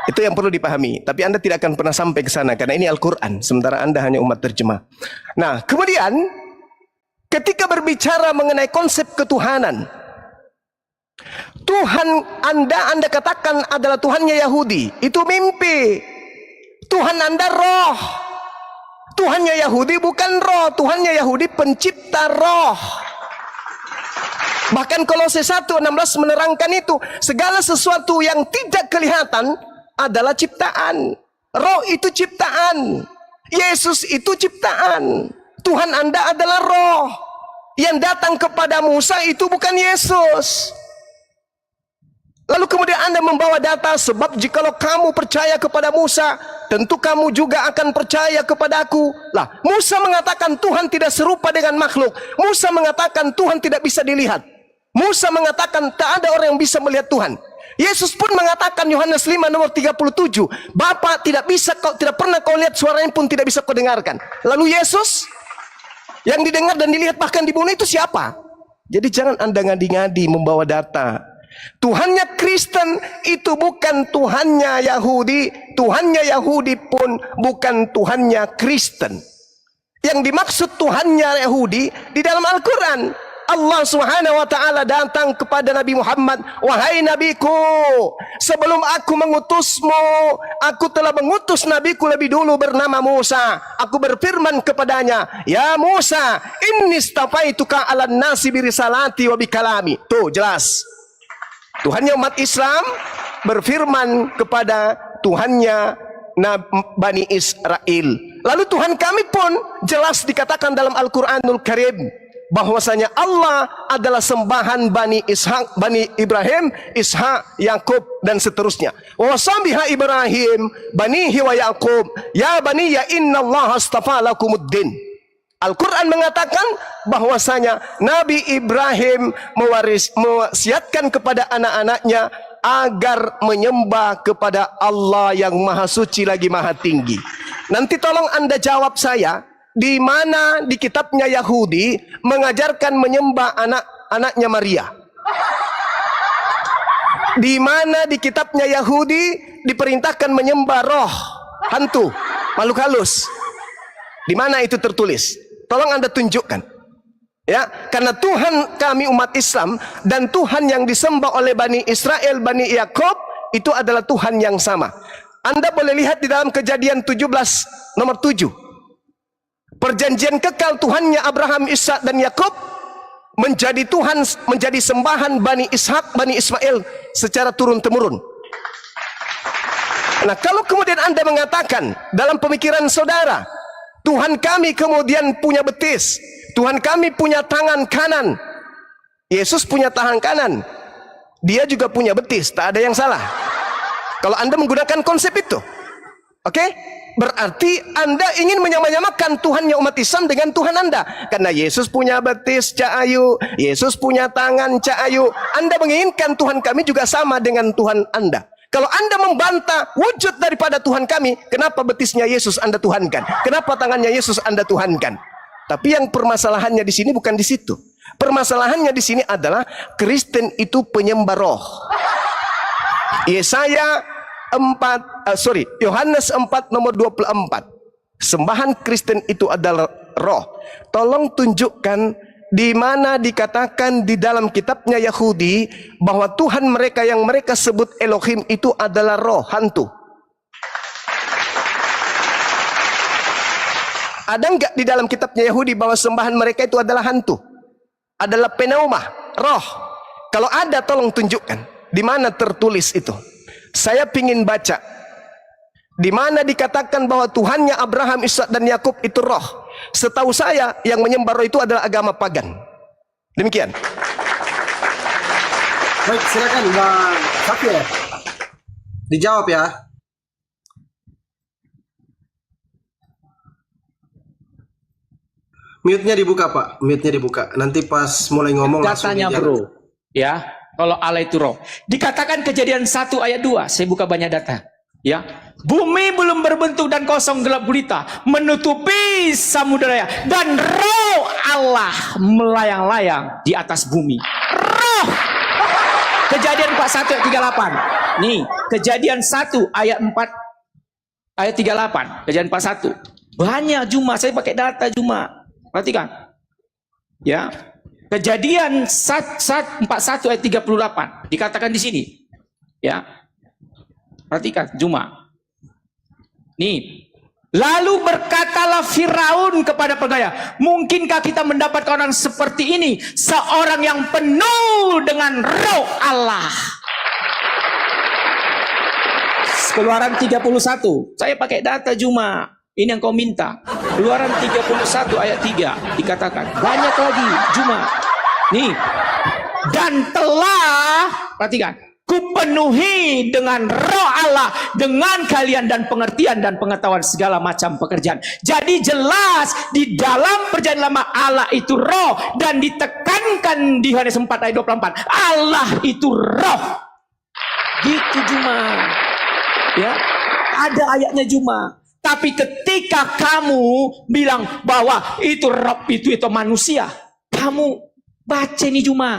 Itu yang perlu dipahami. Tapi Anda tidak akan pernah sampai ke sana karena ini Al-Quran, sementara Anda hanya umat terjemah. Nah, kemudian ketika berbicara mengenai konsep ketuhanan, Tuhan Anda katakan adalah Tuhannya Yahudi, itu mimpi. Tuhan Anda roh. Tuhannya Yahudi bukan roh, Tuhannya Yahudi pencipta roh. Bahkan Kolose 1:16 menerangkan itu, segala sesuatu yang tidak kelihatan adalah ciptaan. Roh itu ciptaan. Yesus itu ciptaan. Tuhan Anda adalah roh. Yang datang kepada Musa itu bukan Yesus. Lalu kemudian Anda membawa data, sebab jikalau kamu percaya kepada Musa, tentu kamu juga akan percaya kepadaku. Lah, Musa mengatakan Tuhan tidak serupa dengan makhluk. Musa mengatakan Tuhan tidak bisa dilihat. Musa mengatakan tak ada orang yang bisa melihat Tuhan. Yesus pun mengatakan Yohanes 5 nomor 37, Bapa tidak pernah kau lihat, suaranya pun tidak bisa kau dengarkan. Lalu Yesus yang didengar dan dilihat bahkan dibunuh itu siapa? Jadi jangan Anda ngadi-ngadi membawa data. Tuhannya Kristen itu bukan Tuhannya Yahudi. Tuhannya Yahudi pun bukan Tuhannya Kristen. Yang dimaksud Tuhannya Yahudi di dalam Al-Quran, Allah Subhanahu wa ta'ala datang kepada Nabi Muhammad, wahai nabiku, sebelum aku mengutusmu, aku telah mengutus nabiku lebih dulu bernama Musa. Aku berfirman kepadanya, ya Musa, inni istafaituka 'alan nasi birisalati wa bikalami. Tuh jelas. Tuhannya umat Islam berfirman kepada Tuhannya Bani Israel. Lalu Tuhan kami pun jelas dikatakan dalam Al-Quranul Karim bahwasanya Allah adalah sembahan Bani Ishak, Bani Ibrahim, Ishak, Yakub dan seterusnya. Wasabiha Ibrahim banihi wa Yakub ya bani ya innallaha astafa lakumuddin. Al-Quran mengatakan bahwasanya Nabi Ibrahim mewasiatkan kepada anak-anaknya agar menyembah kepada Allah yang maha suci lagi maha tinggi. Nanti tolong Anda jawab saya, di mana di kitabnya Yahudi mengajarkan menyembah anak-anaknya Maria? Di mana di kitabnya Yahudi diperintahkan menyembah roh, hantu, makhluk halus? Di mana itu tertulis? Tolong Anda tunjukkan. Ya, karena Tuhan kami umat Islam dan Tuhan yang disembah oleh Bani Israel, Bani Yakub itu adalah Tuhan yang sama. Anda boleh lihat di dalam Kejadian 17 nomor 7. Perjanjian kekal Tuhannya Abraham, Ishak dan Yakub menjadi Tuhan, menjadi sembahan Bani Ishak, Bani Ismail secara turun-temurun. Nah, kalau kemudian Anda mengatakan dalam pemikiran saudara, Tuhan kami kemudian punya betis, Tuhan kami punya tangan kanan, Yesus punya tangan kanan, dia juga punya betis, tak ada yang salah. Kalau Anda menggunakan konsep itu, oke? Berarti Anda ingin menyamakan Tuhannya umat Islam dengan Tuhan Anda. Karena Yesus punya betis, Cak Ayu, Yesus punya tangan, Cak Ayu. Anda menginginkan Tuhan kami juga sama dengan Tuhan Anda. Kalau Anda membantah wujud daripada Tuhan kami, kenapa betisnya Yesus Anda tuhankan? Kenapa tangannya Yesus Anda tuhankan? Tapi yang permasalahannya di sini bukan di situ. Permasalahannya di sini adalah Kristen itu penyembah roh. Yohanes 4 nomor 24. Sembahan Kristen itu adalah roh. Tolong tunjukkan di mana dikatakan di dalam kitabnya Yahudi bahwa Tuhan mereka yang mereka sebut Elohim itu adalah roh, hantu. Ada enggak di dalam kitabnya Yahudi bahwa sembahan mereka itu adalah hantu? Adalah pneuma, roh. Kalau ada tolong tunjukkan. Di mana tertulis itu? Saya ingin baca. Di mana dikatakan bahwa Tuhannya Abraham, Ishak dan Yakub itu roh. Setahu saya yang menyembah roh itu adalah agama pagan. Demikian. Baik, silakan Bang Fakir. Dijawab ya. Mute-nya dibuka, Pak. Mute-nya dibuka. Nanti pas mulai ngomong langsung Datanya bro, ya. Kalau Allah itu roh. Dikatakan Kejadian 1 ayat 2. Saya buka banyak data. Ya. Bumi belum berbentuk dan kosong gelap gulita, menutupi samudera dan roh Allah melayang-layang di atas bumi. Roh. Kejadian 41 ayat 38. Nih, Kejadian 1 ayat 4 ayat 38. Kejadian 41. Banyak Juma, saya pakai data Juma. Perhatikan. Ya. Kejadian 41 ayat 38 dikatakan di sini. Ya. Perhatikan Juma. Nih. Lalu berkatalah Firaun kepada pegawai, mungkinkah kita mendapatkan orang seperti ini, seorang yang penuh dengan roh Allah. Keluaran 31. Saya pakai data Juma. Ini yang kau minta. Keluaran 31 ayat 3 dikatakan. Banyak lagi Juma. Nih. Dan telah, perhatikan, kupenuhi dengan roh Allah, dengan kalian dan pengertian dan pengetahuan segala macam pekerjaan. Jadi jelas di dalam perjanjian lama Allah itu roh, dan ditekankan di Yohanes 4 ayat 24. Allah itu roh. Gitu Juma. Ya. Ada ayatnya Juma. Tapi ketika kamu bilang bahwa itu roh itu manusia, kamu baca ini Juma.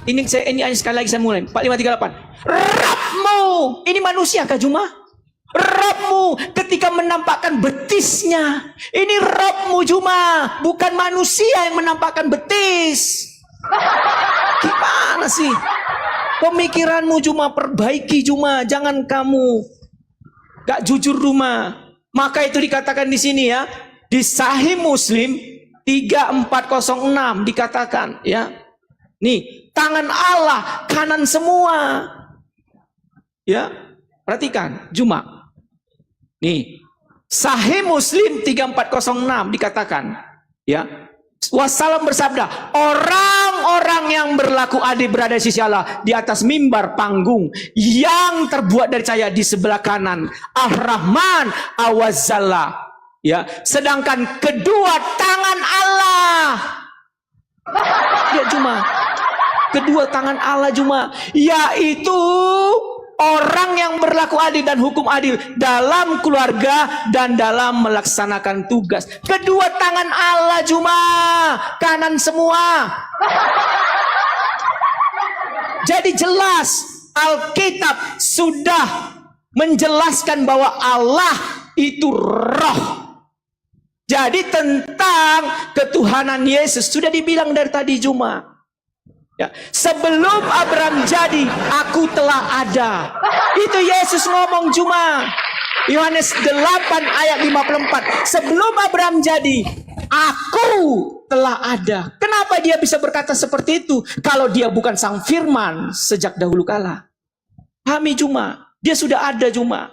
Ini sekali lagi saya mulai. 4538. Robmu ini manusia kah Juma? Robmu ketika menampakkan betisnya, ini robmu Juma, bukan manusia yang menampakkan betis. Gimana sih? Pemikiranmu Juma, perbaiki Juma, jangan kamu gak jujur Juma. Maka itu dikatakan di sini ya, di Sahih Muslim 3406 dikatakan ya. Nih, tangan Allah kanan semua. Ya. Perhatikan, Juma. Nih. Sahih Muslim 3406 dikatakan, ya, Wassalam bersabda, orang-orang yang berlaku adil berada di sisi Allah di atas mimbar panggung yang terbuat dari cahaya di sebelah kanan Ar-Rahman Awazalla, ya, sedangkan kedua tangan Allah, ya cuma kedua tangan Allah cuma, yaitu orang yang berlaku adil dan hukum adil dalam keluarga dan dalam melaksanakan tugas. Kedua tangan Allah cuma, kanan semua. Jadi jelas Alkitab sudah menjelaskan bahwa Allah itu roh. Jadi tentang ketuhanan Yesus sudah dibilang dari tadi cuma. Ya, sebelum Abraham jadi, aku telah ada. Itu Yesus ngomong cuma. Yohanes 8 ayat 54. Sebelum Abraham jadi, aku telah ada. Kenapa dia bisa berkata seperti itu? Kalau dia bukan sang firman sejak dahulu kala. Kami cuma, dia sudah ada cuma.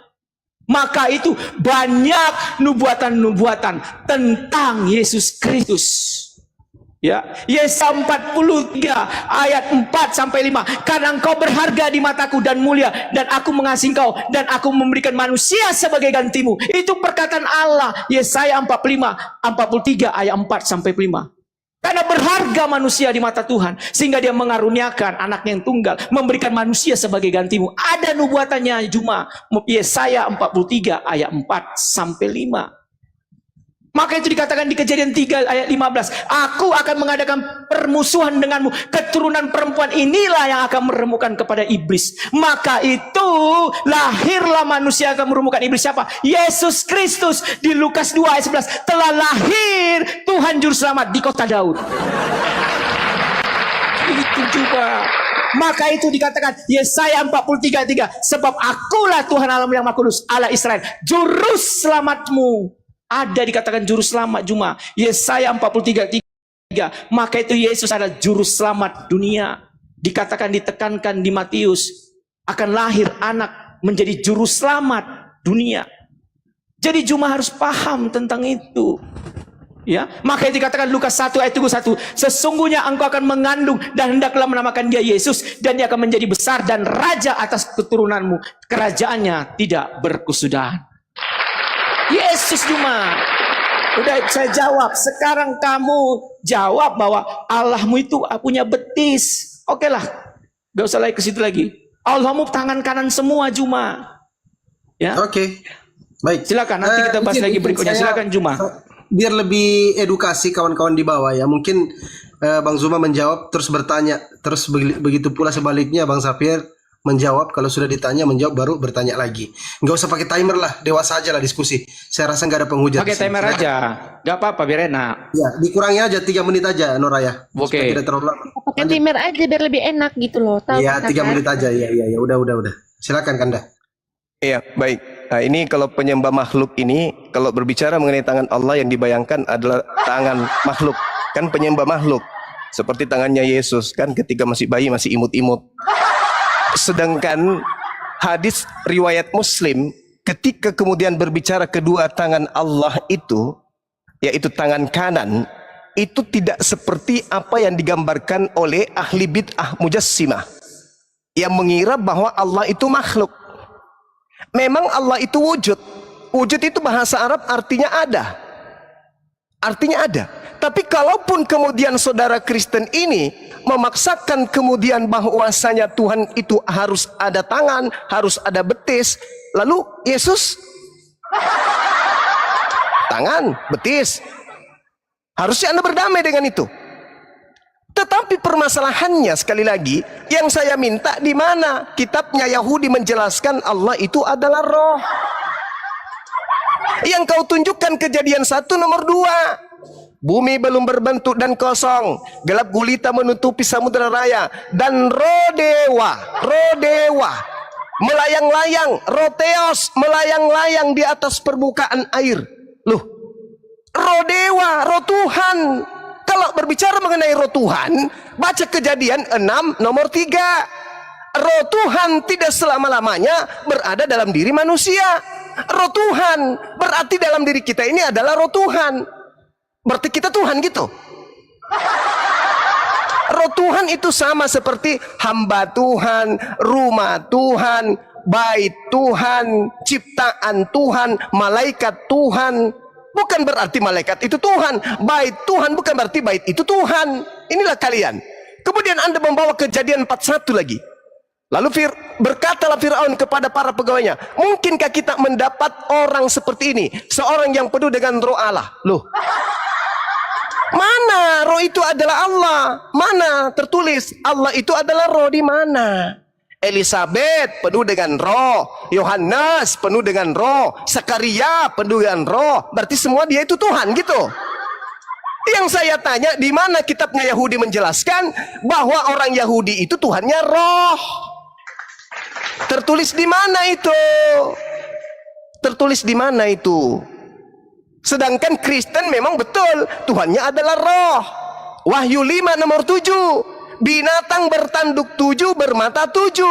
Maka itu banyak nubuatan-nubuatan tentang Yesus Kristus. Ya, Yesaya 43 ayat 4 sampai 5. Karena engkau berharga di mataku dan mulia, dan aku mengasihi engkau, dan aku memberikan manusia sebagai gantimu. Itu perkataan Allah. Yesaya 43 ayat 4 sampai 5. Karena berharga manusia di mata Tuhan, sehingga dia mengaruniakan anaknya yang tunggal, memberikan manusia sebagai gantimu. Ada nubuatannya cuma Yesaya 43 ayat 4 sampai 5. Maka itu dikatakan di Kejadian 3 ayat 15. Aku akan mengadakan permusuhan denganmu. Keturunan perempuan inilah yang akan meremukkan kepada iblis. Maka itu lahirlah manusia akan meremukkan iblis. Siapa? Yesus Kristus. Di Lukas 2 ayat 11. Telah lahir Tuhan Juru Selamat di kota Daud. Itu juga. Maka itu dikatakan Yesaya 43:3. Sebab akulah Tuhan Allah yang Maha Kudus, Allah Israel, Juru Selamatmu. Ada dikatakan juru selamat cuma Yesaya 43:3. Maka itu Yesus adalah juru selamat dunia. Dikatakan, ditekankan di Matius, akan lahir anak menjadi juru selamat dunia. Jadi cuma harus paham tentang itu. Ya, maka itu dikatakan Lukas 1 ayat 31. Sesungguhnya engkau akan mengandung dan hendaklah menamakan dia Yesus, dan dia akan menjadi besar dan raja atas keturunanmu. Kerajaannya tidak berkesudahan. Yesus cuma. Udah saya jawab. Sekarang kamu jawab bahwa Allahmu itu punya betis. Oke lah, gak usah lagi ke situ lagi. Allahmu tangan kanan semua cuma. Ya. Oke. Baik. Silakan, nanti kita bahas lagi berikutnya. Silakan Juma. Biar lebih edukasi kawan-kawan di bawah ya. Mungkin Bang Zuma menjawab terus bertanya, terus begitu pula sebaliknya Bang Safir menjawab, kalau sudah ditanya menjawab, baru bertanya lagi. Nggak usah pakai timer lah, dewasa aja lah diskusi. Saya rasa nggak ada penghujat. Pakai timer aja, nggak apa-apa, biar enak. Ya, dikurangi aja 3 menit aja Noraya. Oke. Tidak terlalu lama. Pakai timer aja biar lebih enak gitu loh. Tahu Iya, kita 3 kan? menit aja. Iya, udah. Silakan Kanda. Iya, baik. Nah, ini kalau penyembah makhluk ini, kalau berbicara mengenai tangan Allah yang dibayangkan adalah tangan makhluk. Kan penyembah makhluk. Seperti tangannya Yesus, kan ketika masih bayi masih imut-imut. Sedangkan hadis riwayat Muslim, ketika kemudian berbicara kedua tangan Allah itu, yaitu tangan kanan, itu tidak seperti apa yang digambarkan oleh ahli bid'ah mujassimah yang mengira bahwa Allah itu makhluk. Memang Allah itu wujud. Wujud itu bahasa Arab artinya ada. Artinya ada. Tapi kalaupun kemudian saudara Kristen ini memaksakan kemudian bahwasanya Tuhan itu harus ada tangan, harus ada betis, lalu Yesus tangan, betis. Harusnya Anda berdamai dengan itu. Tetapi permasalahannya sekali lagi, yang saya minta di mana kitabnya Yahudi menjelaskan Allah itu adalah roh. Yang kau tunjukkan Kejadian 1 nomor 2. Bumi belum berbentuk dan kosong, gelap gulita menutupi samudera raya, dan roh dewa melayang-layang, roteos melayang-layang di atas permukaan air. Loh, roh dewa, roh Tuhan. Kalau berbicara mengenai roh Tuhan, baca Kejadian 6 nomor 3. Roh Tuhan tidak selama-lamanya berada dalam diri manusia. roh Tuhan. Berarti dalam diri kita ini adalah roh Tuhan. Berarti kita Tuhan gitu. Roh Tuhan itu sama seperti hamba Tuhan, rumah Tuhan, bait Tuhan, ciptaan Tuhan, malaikat Tuhan. Bukan berarti malaikat itu Tuhan, bait Tuhan bukan berarti bait itu Tuhan. Inilah kalian. Kemudian Anda membawa Kejadian 41 lagi. Lalu berkatalah Fir'aun kepada para pegawainya, mungkinkah kita mendapat orang seperti ini, seorang yang penuh dengan roh Allah? Loh, mana roh itu adalah Allah? Mana tertulis Allah itu adalah roh di mana? Elizabeth penuh dengan roh, Yohanes penuh dengan roh, Zakaria penuh dengan roh. Berarti semua dia itu Tuhan gitu. Yang saya tanya, di mana kitabnya Yahudi menjelaskan bahwa orang Yahudi itu Tuhannya roh? Tertulis di mana itu? Tertulis di mana itu? Sedangkan Kristen memang betul Tuhannya adalah roh. Wahyu 5 nomor 7. Binatang bertanduk 7, bermata 7.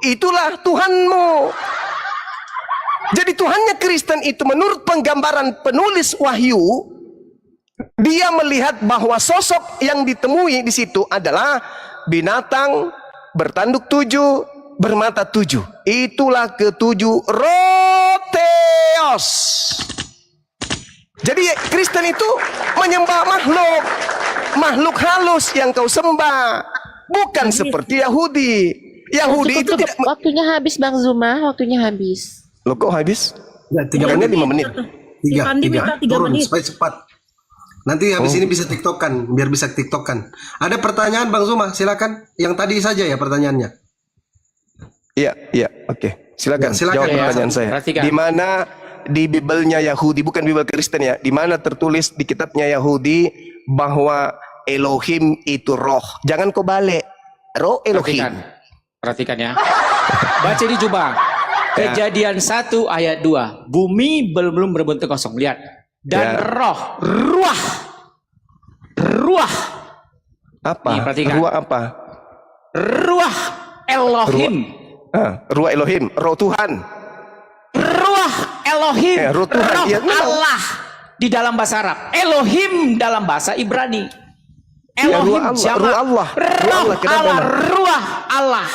Itulah Tuhanmu. Jadi Tuhannya Kristen itu menurut penggambaran penulis Wahyu, dia melihat bahwa sosok yang ditemui di situ adalah binatang bertanduk 7, bermata 7. Itulah ketujuh roh Theos. Jadi Kristen itu menyembah makhluk halus yang kau sembah, bukan seperti Yahudi. Yahudi itu tidak. Waktunya habis Bang Zuma, waktunya habis. Loh kok habis? Ya, 3 Kayaknya menit. 5 menit. Si Pandi minta 3 Turun menit. supaya cepat. Nanti habis ini bisa TikTokkan, biar bisa TikTokkan. Ada pertanyaan Bang Zuma, silakan. Yang tadi saja ya pertanyaannya. Iya, oke. Silakan, Ya, silakan. jawab Ya, pertanyaan saya. perhatikan. Di mana di Bibelnya Yahudi, bukan Bibel Kristen ya, di mana tertulis di kitabnya Yahudi bahwa Elohim itu roh? Jangan kau balik. Roh Elohim. Perhatikan ya. Baca di Jubah. Kejadian 1 ayat 2. Bumi belum berbentuk kosong. Lihat. Dan Ya. ruah. Apa? Nih, perhatikan. Ruah apa? Ruah Elohim. Ruah Elohim, roh Tuhan. Ruah Elohim. Roh Tuhan. Roh Ya, memang. Allah di dalam bahasa Arab. Elohim dalam bahasa Ibrani. Elohim ruh Allah, jamak. ruh Allah. Ruh Roh Allah, kenapa Allah, emang? ruah Allah.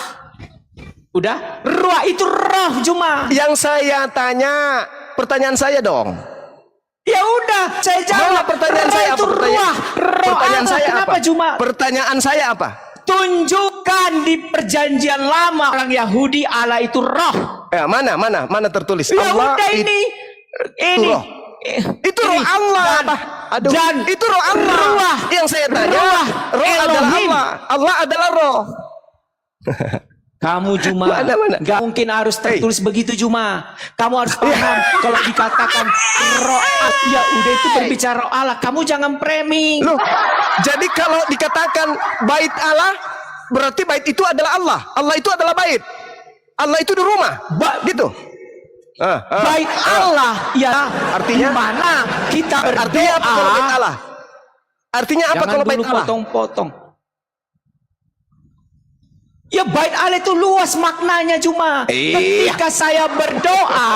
Udah? Ruah itu roh cuma. Yang saya tanya, pertanyaan saya dong. Ya udah, saya Mana jawab. pertanyaan Roh saya itu apa? ruah. Roh Pertanyaan Allah. saya Kenapa apa? cuma? Pertanyaan saya apa? Tunjukkan di perjanjian lama orang Yahudi Allah itu roh. Ya, mana tertulis? Ya Allah udah ini roh. Itu roh Ini. Allah. Dan- Aduh, dan itu roh Allah. ruah. Yang saya tanya, Ruah roh adalah Elohim. Allah. Allah adalah roh. Kamu cuma Mana? nggak mungkin harus tertulis begitu cuma. Kamu harus paham kalau dikatakan roh ya udah itu berbicara roh Allah. Kamu jangan framing. Loh, jadi kalau dikatakan bait Allah, berarti bait itu adalah Allah. Allah itu adalah bait. Allah itu di rumah. Gitu. Bait Allah ya Artinya? di mana kita berdoa. Artinya apa kalau bait Allah? Artinya apa Jangan kalau bait dulu Allah? potong-potong. Ya bait Allah itu luas maknanya cuma. Iya. Ketika saya berdoa,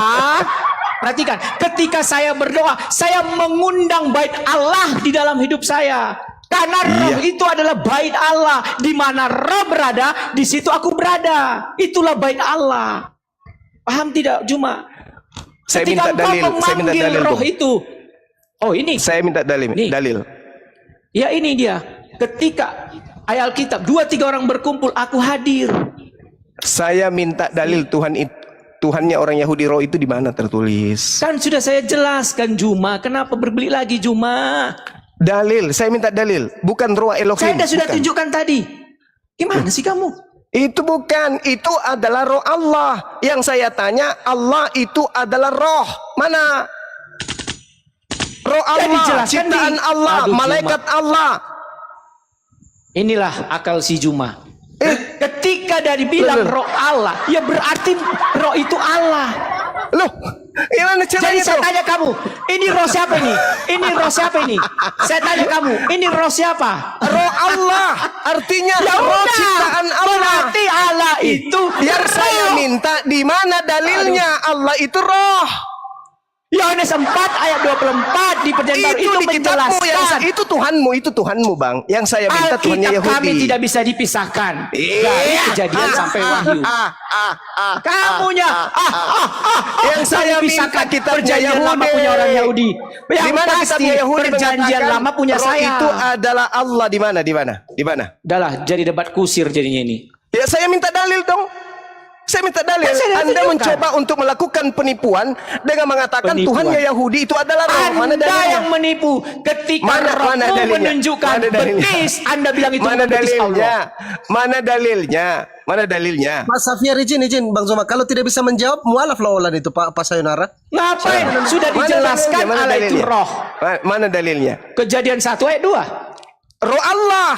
perhatikan, ketika saya berdoa, saya mengundang bait Allah di dalam hidup saya. Karena roh itu adalah bait Allah. Di mana roh berada, di situ aku berada. Itulah bait Allah. Paham tidak Juma? Saya Ketika minta dalil, engkau saya minta memanggil dalil, roh Bung. itu. Oh ini. Saya minta dalil. Nih. Dalil. Ya ini dia. Ketika ayat Alkitab 2-3 orang berkumpul, aku hadir. Saya minta dalil Tuhannya orang Yahudi roh itu di mana tertulis? Kan sudah saya jelaskan Juma. Kenapa berbeli lagi Juma? Dalil, saya minta dalil, bukan roh Elohim. Saya sudah bukan. tunjukkan tadi. Gimana sih kamu? Itu bukan, itu adalah roh Allah. Yang saya tanya, Allah itu adalah roh. Mana? Roh Jadi Allah, jelaskan ciptaan di- Allah, Aduh, malaikat Allah. Inilah akal si Juma. Ketika dari bilang roh Allah, ya berarti roh itu Allah. Loh, gimana Jadi caranya saya tuh? tanya kamu, ini roh siapa ini? Ini roh siapa ini? Saya tanya kamu, ini roh siapa? Roh Allah, artinya Ya roh udah, ciptaan Allah. berarti Allah itu Yang saya roh. minta di mana dalilnya Allah itu roh? Yohanes 4 ayat 24 di perjanjian Itu itu di kitabmu yang menjelaskan itu Tuhanmu Bang. Yang saya minta Tuhannya Alkitab kami Yahudi. tidak bisa dipisahkan dari Kejadian sampai Wahyu. Kamunya Yang saya minta pisahkan kitabnya perjanjian Yahudi. lama punya orang Yahudi. Yang Di mana pasti kitabnya Yahudi perjanjian mengatakan lama punya roh saya. itu adalah Allah di mana? Di mana? Di mana? Udahlah, jadi debat kusir jadinya ini. Ya saya minta dalil dong. Saya minta dalil. Kan saya Anda tunjukkan. mencoba untuk melakukan penipuan dengan mengatakan Penipuan. Tuhannya Yahudi itu adalah roh. Mana Anda dalilnya? yang menipu ketika Mana rohmu dalilnya? menunjukkan Mana dalilnya? betis, Anda bilang itu Mana betis dalilnya? Allah. Mana dalilnya? Mana dalilnya? Mas Safir izin Bang Zuma, kalau tidak bisa menjawab mualaf lawalan itu Pak Sayonara. Ngapain? Sudah Mana dijelaskan dalilnya? Mana Allah itu dalilnya? roh. Mana dalilnya? Kejadian 1 ayat 2. Roh Allah.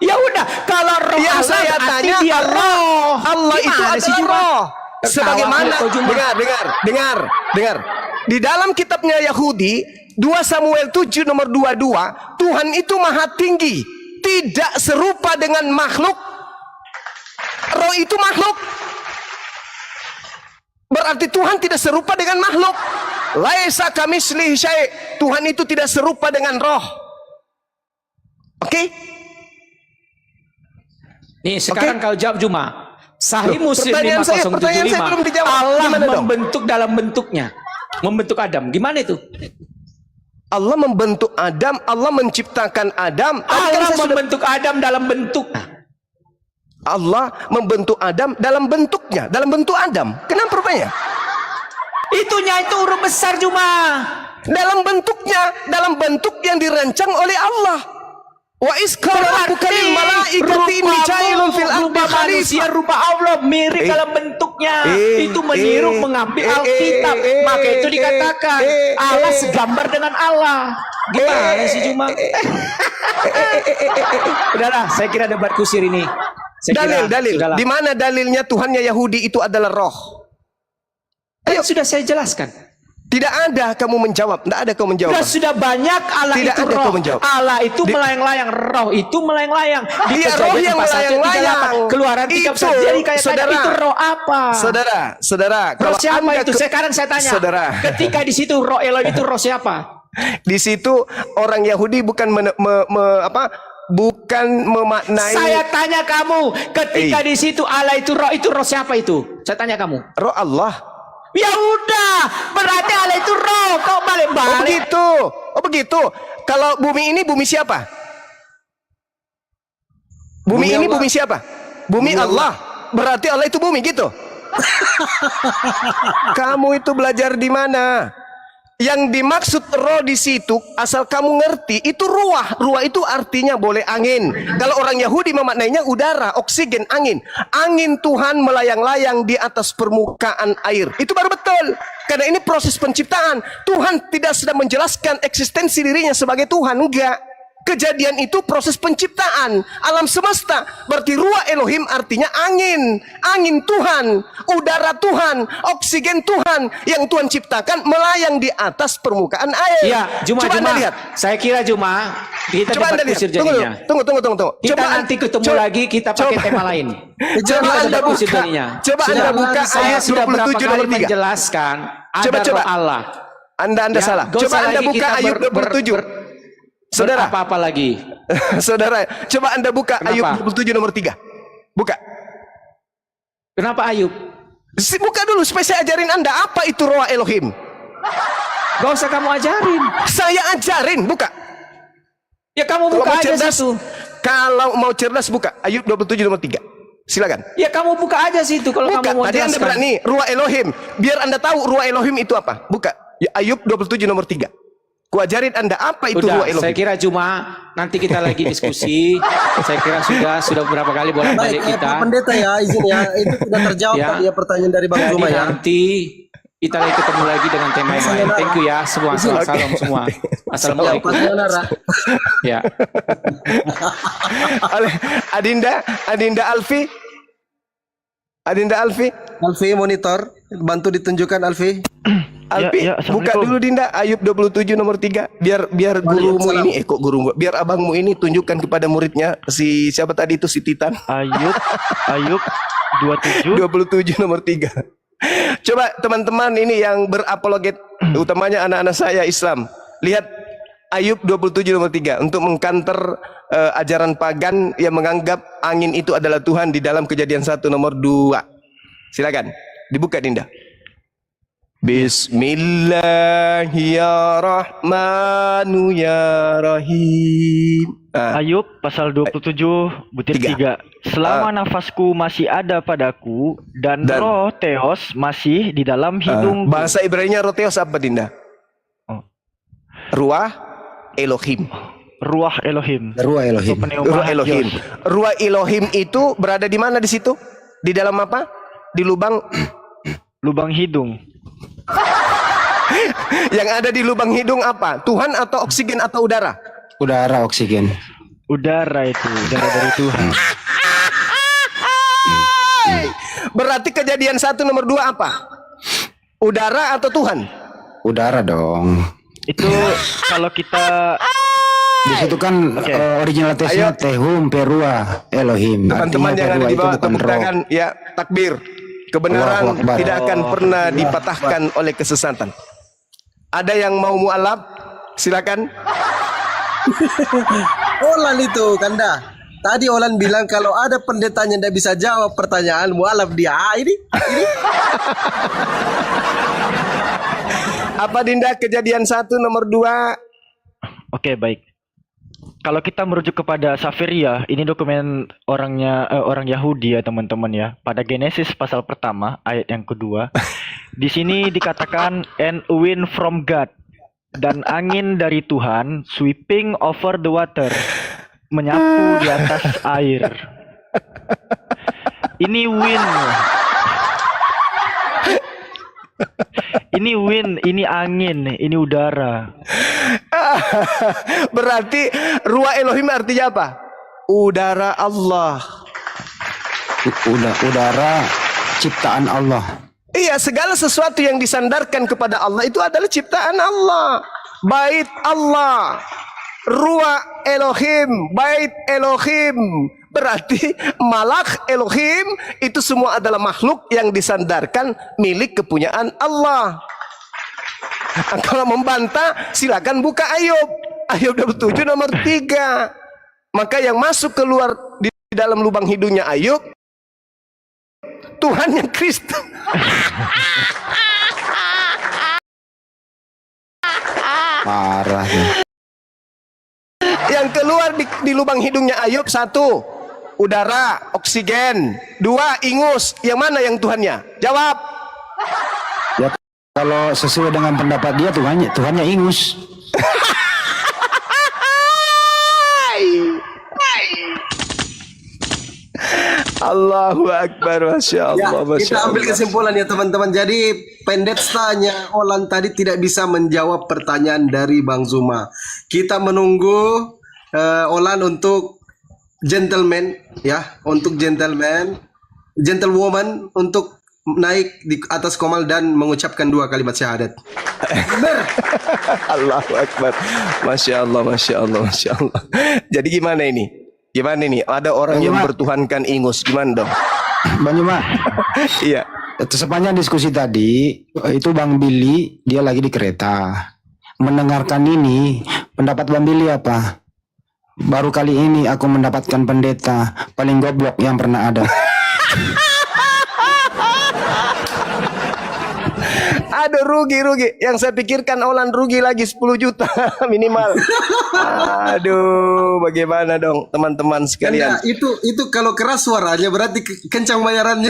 Ya udah, kalau roh Yang Allah saya berarti tanya dia roh. Allah itu Gimana sih, adalah Juma? roh. Sebagaimana Ketawa, Juma. dengar. Di dalam kitabnya Yahudi 2 Samuel 7 nomor 22, Tuhan itu maha tinggi, tidak serupa dengan makhluk. Roh itu makhluk. Berarti Tuhan tidak serupa dengan makhluk. Laisa kamitslihi syai'. Tuhan itu tidak serupa dengan roh. Oke? Nih, sekarang kau jawab Juma. Sahih Muslim pertanyaan saya belum 5075. dijawab. Allah Gimana dong? membentuk dalam bentuknya. Membentuk Adam. Gimana itu? Allah membentuk Adam, Allah menciptakan Adam. Tadi kan Allah saya sudah- membentuk Adam dalam bentuk. Allah membentuk Adam dalam bentuknya, dalam bentuk Adam. Kenapa rupanya? Itunya itu huruf besar Juma. Dalam bentuknya, dalam bentuk yang dirancang oleh Allah. Wa isqala rabbuka lil malaikati inni ja'ilun fil ardi rupa manusia, khalifah. rupa Allah mirip dalam bentuknya. Itu meniru mengambil Alkitab. Maka itu dikatakan Allah segambar dengan Allah. Gimana sih Juma? Udahlah, saya kira debat kusir ini. Saya kira, Dalil. sudahlah. Di mana dalilnya Tuhannya Yahudi itu adalah roh? Ayo, sudah saya jelaskan. Tidak ada kamu menjawab, tidak ada kamu menjawab. Sudah banyak Allah Tidak itu ada roh. kau menjawab. Allah itu melayang-layang, roh itu melayang-layang. Di Iya, roh Kejadian yang 4:1, 38, melayang-layang. Keluaran 31. Jadi kayak Saudara. itu roh apa? Saudara, Roh siapa Anda itu? Sekarang saya tanya. Saudara. Ketika di situ roh Elohim itu roh siapa? Di situ orang Yahudi bukan bukan memaknai Saya tanya kamu, ketika di situ Allah itu roh siapa itu? Saya tanya kamu. roh Allah. Ya udah, berarti Allah itu roh. Kau Oh balik-balik. begitu. Oh begitu. Kalau bumi ini bumi siapa? Bumi ini Allah. bumi siapa? Bumi Allah. Berarti Allah itu bumi gitu. Kamu itu belajar di mana? Yang dimaksud roh di situ, asal kamu ngerti, itu ruah. Ruah itu artinya boleh angin. Kalau orang Yahudi memaknainya udara, oksigen, angin. Angin Tuhan melayang-layang di atas permukaan air. Itu baru betul. Karena ini proses penciptaan. Tuhan tidak sedang menjelaskan eksistensi dirinya sebagai Tuhan. Enggak. Kejadian itu proses penciptaan alam semesta. Berarti ruah Elohim artinya angin. Angin Tuhan, udara Tuhan, oksigen Tuhan yang Tuhan ciptakan melayang di atas permukaan air. Ya, Juma. Anda lihat. Saya kira Juma kita Coba Anda debat lihat. kusir jadinya. Tunggu. Kita Coba nanti ketemu lagi, kita pakai tema lain. Coba Kita Anda debat kusir buka. jadinya. Coba Anda buka Saya ayat sudah berapa 27 kali nomor 3. menjelaskan ada Coba. roh Allah. Anda Ya, salah. gak Coba usah Anda lagi buka kita Ayub 27. Saudara, apa-apa lagi. saudara, coba Anda buka Kenapa? Ayub 27 nomor 3. Buka. Kenapa Ayub? Buka dulu supaya saya ajarin Anda apa itu roh Elohim. Gak usah kamu ajarin. Saya ajarin, buka. Ya kamu Kalau buka mau aja cerdas, situ. kalau mau cerdas buka Ayub 27 nomor 3. Silakan. Ya kamu buka aja situ kalau Buka. kamu mau Tadi Anda jelaskan. berani ruah Elohim. Biar Anda tahu ruah Elohim itu apa. Buka. Ya, Ayub 27 nomor 3. Ku ajarin Anda apa itu Udah, ruah Elohim. saya kira cuma nanti kita lagi diskusi. Saya kira sudah beberapa kali bolak-balik Baik, kita. Pak Pendeta ya, izin ya. Itu sudah terjawab Ya. tadi ya pertanyaan dari Bang Jadi Zuma ya. nanti kita lagi ketemu lagi dengan tema yang lain. Thank you ya semua. Salam semua. Assalamualaikum. Pak Sayonara. Ya. Oleh Adinda Alfi. Alfi monitor, bantu ditunjukkan Alfi. Alfi, Ya, buka Assalamualaikum. dulu Dinda Ayub 27 nomor 3. Biar gurumu ini kok gurumu. Biar abangmu ini tunjukkan kepada muridnya si siapa tadi itu si Titan. Ayub 27 27 nomor 3. Coba teman-teman ini yang berapologet, utamanya anak-anak saya Islam, lihat Ayub 27 nomor 3 untuk mengkanter ajaran pagan yang menganggap angin itu adalah Tuhan di dalam Kejadian 1 nomor 2. Silakan dibuka Dinda. Bismillahirrahmanirrahim. Ayub pasal 27 butir 3. Selama nafasku masih ada padaku dan roh Theos masih di dalam hidungku. Bahasa Ibrani-nya roh Theos apa Dinda? Oh. Ruah Elohim. Ruah Elohim. Ruah Elohim. Ruah Elohim. Ruah Elohim itu berada di mana di situ? Di dalam apa? Di lubang hidung. Yang ada di lubang hidung apa? Tuhan atau oksigen atau udara? Udara, oksigen. Udara itu, udara dari Tuhan. Berarti Kejadian 1 nomor 2 apa? Udara atau Tuhan? Udara dong. Itu kalau kita Di situ kan original tesnya Tehum Perua Elohim. Teman-teman yang ada di bawah tepuk tangan ya, takbir. Kebenaran Allahu Akbar. tidak akan pernah dipatahkan oleh kesesatan. Ada yang mau mualaf? Silakan. Olan itu Kanda. Tadi Olan bilang kalau ada pendetanya tidak bisa jawab pertanyaan mualaf dia. Ini. Apa Dinda Kejadian 1 nomor 2? Oke, baik. Kalau kita merujuk kepada Safiria, ini dokumen orang Yahudi ya teman-teman ya. Pada Genesis pasal pertama ayat yang kedua, di sini dikatakan and wind from God, dan angin dari Tuhan sweeping over the water, menyapu di atas air. Ini wind. Ini wind, ini angin, ini udara. Berarti ruah Elohim artinya apa? Udara Allah. Udara ciptaan Allah. Iya, segala sesuatu yang disandarkan kepada Allah itu adalah ciptaan Allah. Bait Allah, ruah Elohim, bait Elohim. Berarti malak Elohim itu semua adalah makhluk yang disandarkan milik kepunyaan Allah. Kalau membantah silakan buka Ayub 27 nomor 3. Maka yang masuk keluar di dalam lubang hidungnya Ayub Tuhan yang Kristus. Parah. Yang keluar di lubang hidungnya Ayub 1, udara, oksigen. 2, ingus. Yang mana yang Tuhannya? Jawab. Ya, kalau sesuai dengan pendapat dia Tuhannya ingus. Allahu Akbar, Masya Ya, Allah, Masya kita ambil Allah. kesimpulan ya teman-teman. Jadi pendetanya Olan tadi tidak bisa menjawab pertanyaan dari Bang Zuma. Kita menunggu Olan untuk gentleman ya, untuk gentlewoman untuk naik di atas komal dan mengucapkan 2 kalimat syahadat. Allahu Akbar, Masya Allah, Masya Allah, Masya Allah. Jadi gimana ini? Gimana ini? Ada orang yang bertuhankan ingus, gimana dong? Bang Juma, Iya. sepanjang diskusi tadi itu Bang Billy dia lagi di kereta mendengarkan ini. Pendapat Bang Billy apa? Baru kali ini aku mendapatkan pendeta paling goblok yang pernah ada. Aduh, rugi. Yang saya pikirkan Olan rugi lagi 10 juta minimal. Aduh, bagaimana dong teman-teman sekalian? Kanda, itu kalau keras suaranya berarti kencang bayarannya.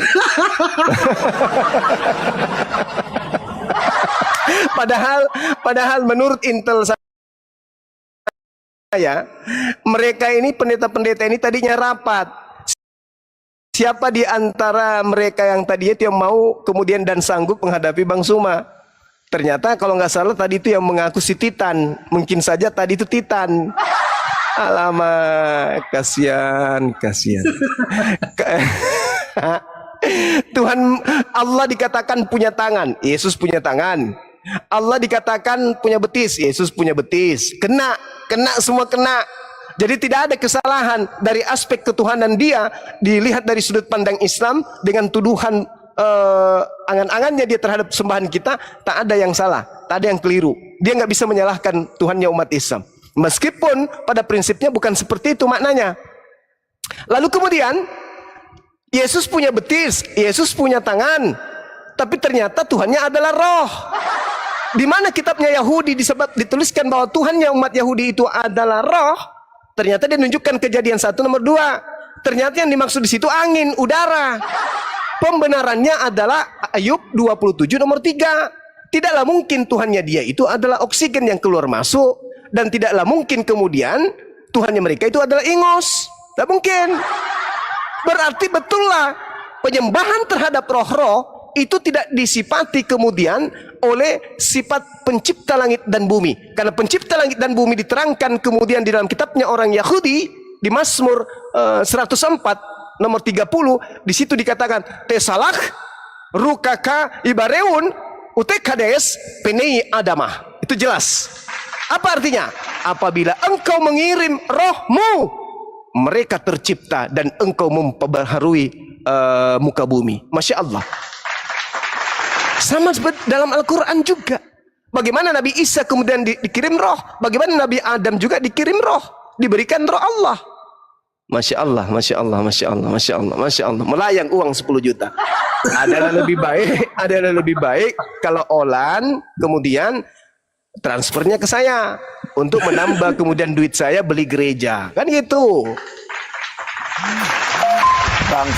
Padahal menurut intel saya, mereka ini pendeta-pendeta ini tadinya rapat. Siapa di antara mereka yang tadi itu yang mau kemudian dan sanggup menghadapi Bang Zuma? Ternyata kalau nggak salah tadi itu yang mengaku si Titan. Mungkin saja tadi itu Titan. Alamak, kasihan. Tuhan Allah dikatakan punya tangan, Yesus punya tangan. Allah dikatakan punya betis, Yesus punya betis. Kena semua kena. Jadi tidak ada kesalahan dari aspek ketuhanan dia dilihat dari sudut pandang Islam dengan tuduhan angan-angannya dia terhadap sembahan kita, tak ada yang salah, tak ada yang keliru. Dia nggak bisa menyalahkan Tuhannya umat Islam. Meskipun pada prinsipnya bukan seperti itu maknanya. Lalu kemudian Yesus punya betis, Yesus punya tangan, tapi ternyata Tuhannya adalah roh. Di mana kitabnya Yahudi dituliskan bahwa Tuhannya umat Yahudi itu adalah roh, ternyata dia menunjukkan Kejadian 1 nomor 2. Ternyata yang dimaksud di situ angin, udara. Pembenarannya adalah Ayub 27 nomor 3. Tidaklah mungkin Tuhannya dia itu adalah oksigen yang keluar masuk, dan tidaklah mungkin kemudian Tuhannya mereka itu adalah ingus. Tak mungkin. Berarti betullah penyembahan terhadap roh-roh itu tidak disifati kemudian oleh sifat pencipta langit dan bumi. Karena pencipta langit dan bumi diterangkan kemudian di dalam kitabnya orang Yahudi di Mazmur 104 nomor 30, di situ dikatakan tesalah rukaka ibareun utekades penei adamah. Itu jelas. Apa artinya? Apabila engkau mengirim rohmu, mereka tercipta dan engkau memperbaharui muka bumi. Masya Allah. Sama seperti dalam Al-Quran juga. Bagaimana Nabi Isa kemudian dikirim roh, bagaimana Nabi Adam juga dikirim roh, diberikan roh Allah. Masya Allah, Masya Allah, Masya Allah, Masya Allah, Masya Allah. Melayang uang 10 juta. Adalah lebih baik kalau Olan kemudian transfernya ke saya untuk menambah kemudian duit saya beli gereja, kan gitu.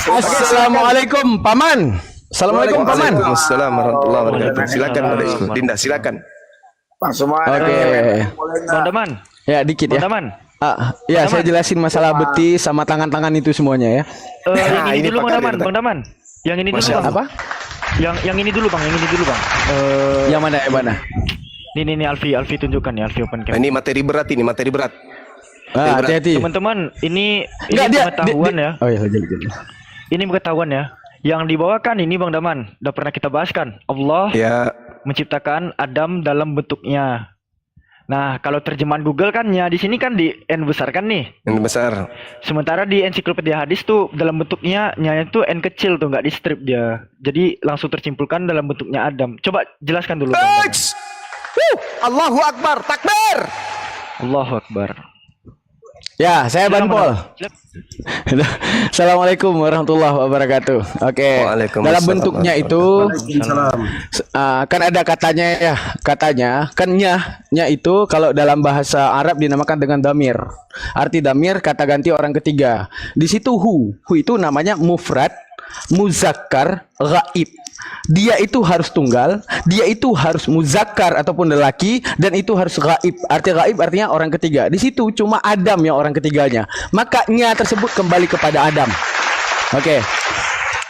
Assalamualaikum Paman. Assalamualaikum Paman. Waalaikumsalam warahmatullahi wabarakatuh. Silakan Dinda, silakan. Oke. Teman-teman, Ya dikit ya. teman-teman. Ya saya jelasin masalah betis sama tangan-tangan itu semuanya ya. Yang ini ini dulu Pak Bang Daman, Kadir. Bang Daman. Yang ini dulu Masya Bang. Apa? Yang ini dulu Bang, yang ini dulu Bang. Yang mana yang mana? Ini Alfi tunjukkan ya, Alfi open cam. Ini materi berat, ini materi berat. Hati-hati. Teman-teman, ini Enggak dia. pengetahuan ya. Oh iya jadi. Ini pengetahuan ya. Yang dibawakan ini Bang Daman, udah pernah kita bahas kan. Allah Ya, menciptakan Adam dalam bentuknya. Nah, kalau terjemahan Google kan ya di sini kan di N besar kan nih. yang besar. Sementara di ensiklopedia hadis tuh dalam bentuknya nya itu N kecil tuh, nggak di strip dia. Jadi langsung tercimpulkan dalam bentuknya Adam. Coba jelaskan dulu Bang Daman. Eits! Allahu Akbar, takbir. Allahu Akbar. Ya, saya Silakan, Banpol. Bang Daman. Assalamualaikum warahmatullahi wabarakatuh. Oke. Waalaikumsalam Dalam bentuknya itu kan ada katanya ya, kan nya itu kalau dalam bahasa Arab dinamakan dengan damir. Arti damir kata ganti orang ketiga. Di situ hu itu namanya mufrad, muzakkar, ghaib. Dia itu harus tunggal, dia itu harus muzakkar ataupun lelaki, dan itu harus gaib. Arti gaib artinya orang ketiga. Di situ cuma Adam yang orang ketiganya. Makanya tersebut kembali kepada Adam. Oke.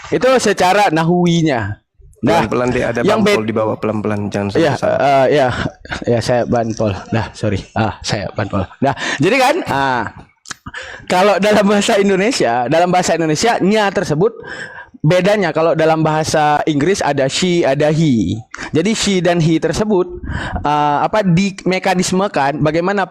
Itu secara nahwinya. Nah, Pelan-pelan deh, ada yang Bang Pol di bawah, pelan-pelan jangan ya, susah. ya saya Banpol. Dah, sorry. Saya Banpol. Dah. Jadi kan, kalau dalam bahasa Indonesia, nya tersebut bedanya. Kalau dalam bahasa Inggris ada she, ada he. Jadi she dan he tersebut dimekanismekan bagaimana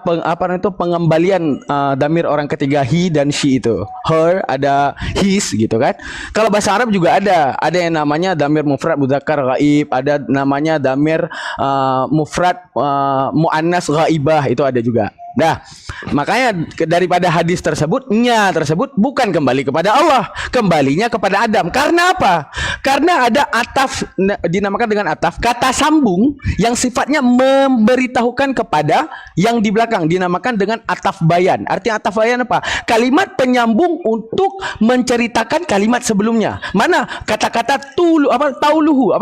pengembalian damir orang ketiga he dan she itu. Her ada his gitu kan. Kalau bahasa Arab juga ada yang namanya damir mufrad mudzakkar ghaib, ada namanya damir mufrad muannas ghaibah, itu ada juga. Nah, makanya daripada hadis tersebut, nya tersebut bukan kembali kepada Allah, kembalinya kepada Adam. Karena apa? Karena ada ataf, dinamakan dengan ataf, kata sambung yang sifatnya memberitahukan kepada yang di belakang, dinamakan dengan ataf bayan. Arti ataf bayan apa? Kalimat penyambung untuk menceritakan kalimat sebelumnya. Mana kata-kata tuluhu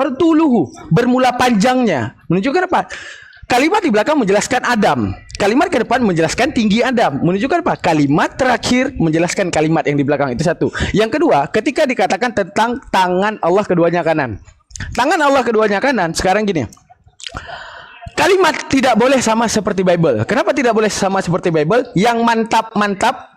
bermula panjangnya menunjukkan apa? Kalimat di belakang menjelaskan Adam. Kalimat ke depan menjelaskan tinggi Adam. Menunjukkan apa? Kalimat terakhir menjelaskan kalimat yang di belakang. Itu satu. Yang kedua, ketika dikatakan tentang tangan Allah keduanya kanan. Tangan Allah keduanya kanan, sekarang gini. Kalimat tidak boleh sama seperti Bible. Kenapa tidak boleh sama seperti Bible? Yang mantap-mantap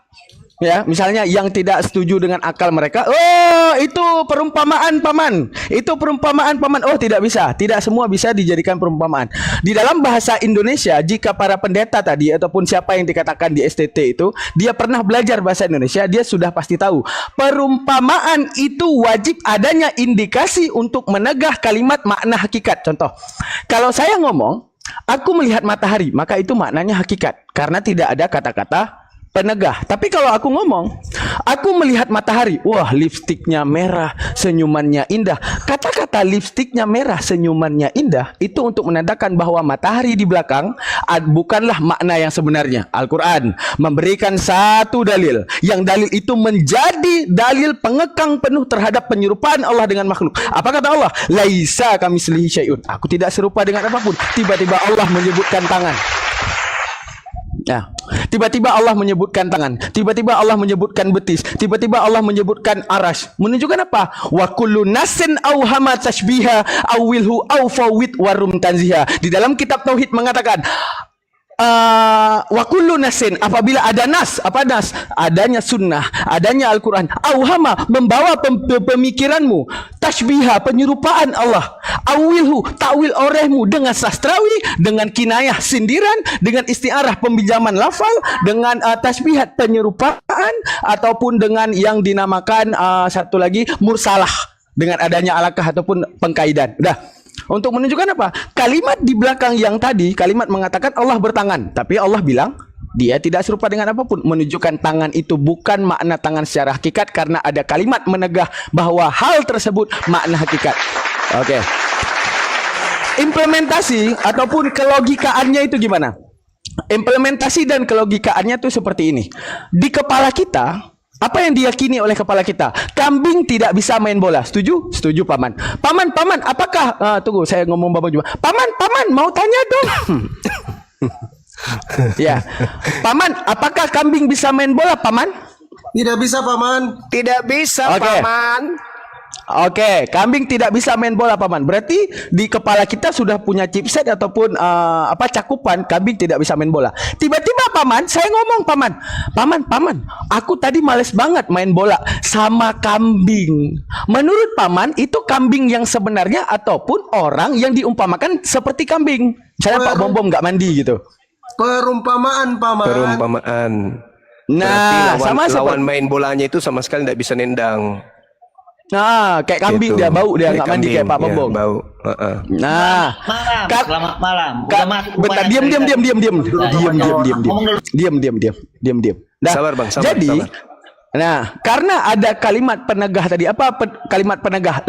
Ya, misalnya yang tidak setuju dengan akal mereka, oh itu perumpamaan paman, itu perumpamaan paman. Oh tidak bisa, tidak semua bisa dijadikan perumpamaan. Di dalam bahasa Indonesia, jika para pendeta tadi ataupun siapa yang dikatakan di STT itu, dia pernah belajar bahasa Indonesia, dia sudah pasti tahu perumpamaan itu wajib adanya indikasi untuk menegah kalimat makna hakikat. Contoh, kalau saya ngomong, aku melihat matahari, maka itu maknanya hakikat karena tidak ada kata-kata penegah. Tapi kalau aku ngomong, aku melihat matahari, wah lipstiknya merah, senyumannya indah. Kata-kata lipstiknya merah, senyumannya indah itu untuk menandakan bahwa matahari di belakang bukanlah makna yang sebenarnya. Al-Quran memberikan satu dalil, yang dalil itu menjadi dalil pengekang penuh terhadap penyerupaan Allah dengan makhluk. Apa kata Allah? Laisa kamitslihi syai'un. Aku tidak serupa dengan apapun. Tiba-tiba Allah menyebutkan tangan. Nah, tiba-tiba Allah menyebutkan tangan, tiba-tiba Allah menyebutkan betis, tiba-tiba Allah menyebutkan arash. Menunjukkan apa? Wa kullu nasin auhama tashbiha awilhu awfawit warum tanziha. Di dalam kitab tauhid mengatakan wa kullu nasin, apabila ada nas, apa nas? Adanya sunnah, adanya Al-Quran. Auhama, membawa pemikiranmu, tashbiha, penyerupaan Allah. Awilhu, takwil orehmu dengan sastrawi, dengan kinayah sindiran, dengan istiarah peminjaman lafal, dengan tashbihat penyerupaan, ataupun dengan yang dinamakan satu lagi mursalah, dengan adanya alakah ataupun pengkaidan. Udah. Untuk menunjukkan apa? Kalimat di belakang yang tadi, kalimat mengatakan Allah bertangan, tapi Allah bilang dia tidak serupa dengan apapun. Menunjukkan tangan itu bukan makna tangan secara hakikat karena ada kalimat menegah bahwa hal tersebut makna hakikat. Oke. Implementasi ataupun kelogikaannya itu gimana? Implementasi dan kelogikaannya itu seperti ini. Di kepala kita, apa yang diyakini oleh kepala kita? Kambing tidak bisa main bola. Setuju? Setuju, Paman. Paman, apakah... tunggu, saya ngomong Bapak juga. Paman, mau tanya dong. Ya. Paman, apakah kambing bisa main bola, Paman? Tidak bisa, Paman. Tidak bisa, Paman. Oke, kambing tidak bisa main bola, Paman. Berarti di kepala kita sudah punya chipset ataupun cakupan kambing tidak bisa main bola. Tiba-tiba Paman, saya ngomong Paman, aku tadi males banget main bola sama kambing. Menurut Paman, itu kambing yang sebenarnya ataupun orang yang diumpamakan seperti kambing. Misalnya Pak Bom nggak mandi gitu. Perumpamaan, Paman. Perumpamaan. Nah, lawan main bolanya itu sama sekali tidak bisa nendang. Nah, kayak kambing Gitu. dia bau, dia nggak mandi kayak Pak ya, Bom. bau. Nah, Selamat malam. Bentar, diam. Nah, Sabar, Bang, sabar. jadi, nah, karena ada kalimat penegah tadi, kalimat penegah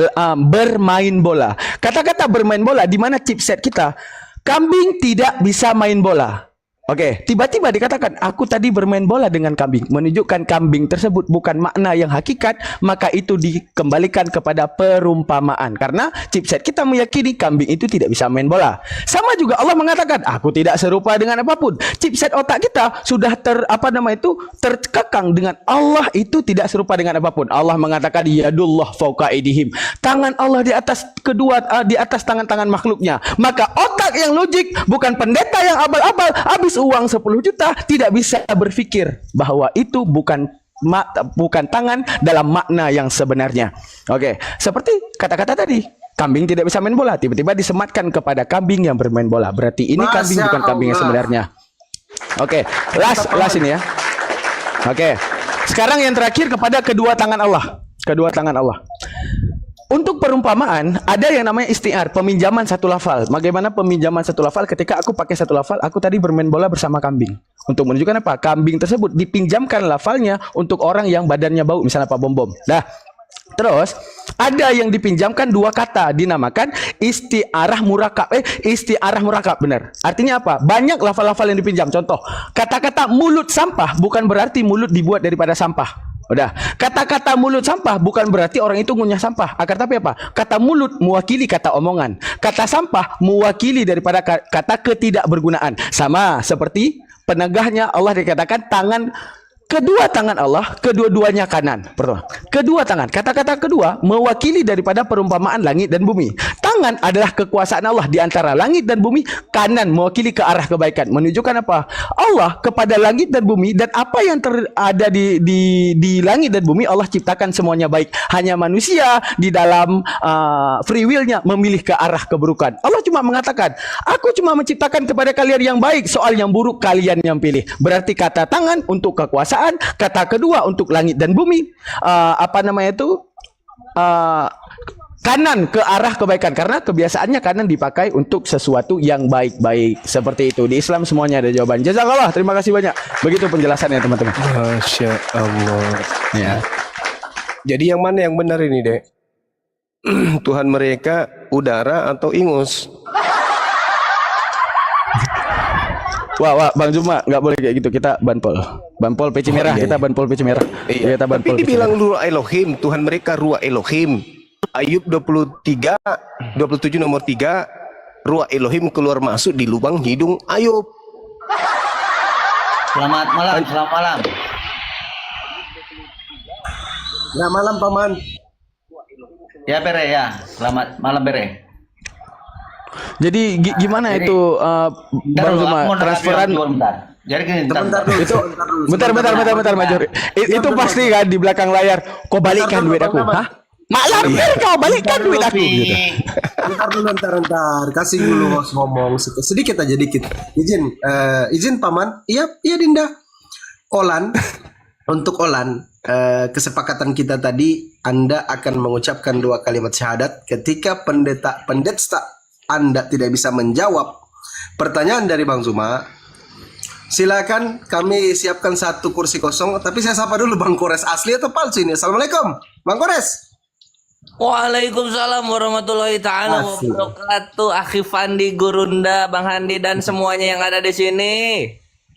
bermain bola. Kata-kata bermain bola di mana chipset kita, kambing tidak bisa main bola. Oke, tiba-tiba dikatakan aku tadi bermain bola dengan kambing, menunjukkan kambing tersebut bukan makna yang hakikat, maka itu dikembalikan kepada perumpamaan karena chipset kita meyakini kambing itu tidak bisa main bola. Sama juga Allah mengatakan aku tidak serupa dengan apapun. Chipset otak kita sudah terkekang dengan Allah itu tidak serupa dengan apapun. Allah mengatakan yadullah fauqa aydihim, tangan Allah di atas di atas tangan-tangan makhluknya. Maka otak yang logik, bukan pendeta yang abal-abal habis uang 10 juta tidak bisa berpikir bahwa itu bukan tangan dalam makna yang sebenarnya. Oke, seperti kata-kata tadi, kambing tidak bisa main bola, tiba-tiba disematkan kepada kambing yang bermain bola. Berarti ini kambing bukan kambing yang sebenarnya. Oke, last ini ya. Oke, sekarang yang terakhir kepada kedua tangan Allah. Kedua tangan Allah. Untuk perumpamaan ada yang namanya istiar, peminjaman satu lafal. Bagaimana peminjaman satu lafal? Ketika aku pakai satu lafal, aku tadi bermain bola bersama kambing. Untuk menunjukkan apa? Kambing tersebut dipinjamkan lafalnya untuk orang yang badannya bau, misalnya Pak Bom. Nah, terus ada yang dipinjamkan dua kata, dinamakan istiarah murakab. Istiarah murakab, benar. Artinya apa? Banyak lafal-lafal yang dipinjam. Contoh, kata-kata mulut sampah bukan berarti mulut dibuat daripada sampah. Udah, kata-kata mulut sampah bukan berarti orang itu ngunyah sampah. Akan tapi apa? Kata mulut mewakili kata omongan. Kata sampah mewakili daripada kata ketidakbergunaan. Sama seperti penegahnya Allah dikatakan tangan, kedua tangan Allah, kedua-duanya kanan. Pertama, kedua tangan. Kata-kata kedua mewakili daripada perumpamaan langit dan bumi. tangan adalah kekuasaan Allah di antara langit dan bumi. Kanan mewakili ke arah kebaikan, menunjukkan apa? Allah kepada langit dan bumi, dan apa yang ada di langit dan bumi Allah ciptakan semuanya baik. Hanya manusia di dalam free will-nya memilih ke arah keburukan. Allah cuma mengatakan, aku cuma menciptakan kepada kalian yang baik, soal yang buruk kalian yang pilih. Berarti kata tangan untuk kekuasaan, kata kedua untuk langit dan bumi, kanan ke arah kebaikan, karena kebiasaannya kanan dipakai untuk sesuatu yang baik-baik. Seperti itu. Di Islam semuanya ada jawaban. Jazakallah, terima kasih banyak. Begitu penjelasannya teman-teman. Masya Allah. Ya. Jadi yang mana yang benar ini, Dek? Tuhan mereka udara atau ingus? Wah, Bang Juma, nggak boleh kayak gitu. Kita banpol peci merah. Kita banpol peci merah. Iya. Kita banpol Tapi peci dibilang merah. Ruah Elohim, Tuhan mereka Ruah Elohim. Ayub 27 nomor 3, Ruah Elohim keluar masuk di lubang hidung Ayub. Selamat malam. Nah, malam Paman. Ya Bere ya. Selamat malam Bere. Jadi gimana Jadi, itu Bang Bentar, Juma, aku mau transferan nanggapi bentar. Jadi gini, Bentar dulu. itu bentar Major. Itu pasti kan di belakang layar, kau balikkan duit aku. Hah? Mak lampir kau balikkan duit aku gitu. Bentar. Kasih dulu host ngomong sedikit aja dikit. Izin Paman. Iya Dinda. Untuk Olan, kesepakatan kita tadi, Anda akan mengucapkan 2 kalimat syahadat ketika pendeta Anda tidak bisa menjawab pertanyaan dari Bang Zuma. Silakan, kami siapkan 1 kursi kosong. Tapi saya sapa dulu Bang Kores, asli atau palsu ini? Assalamualaikum, Bang Kores. Waalaikumsalam warahmatullahi taala Asik. wabarakatuh. Akhi Fandi, Gurunda, Bang Handi dan semuanya yang ada di sini.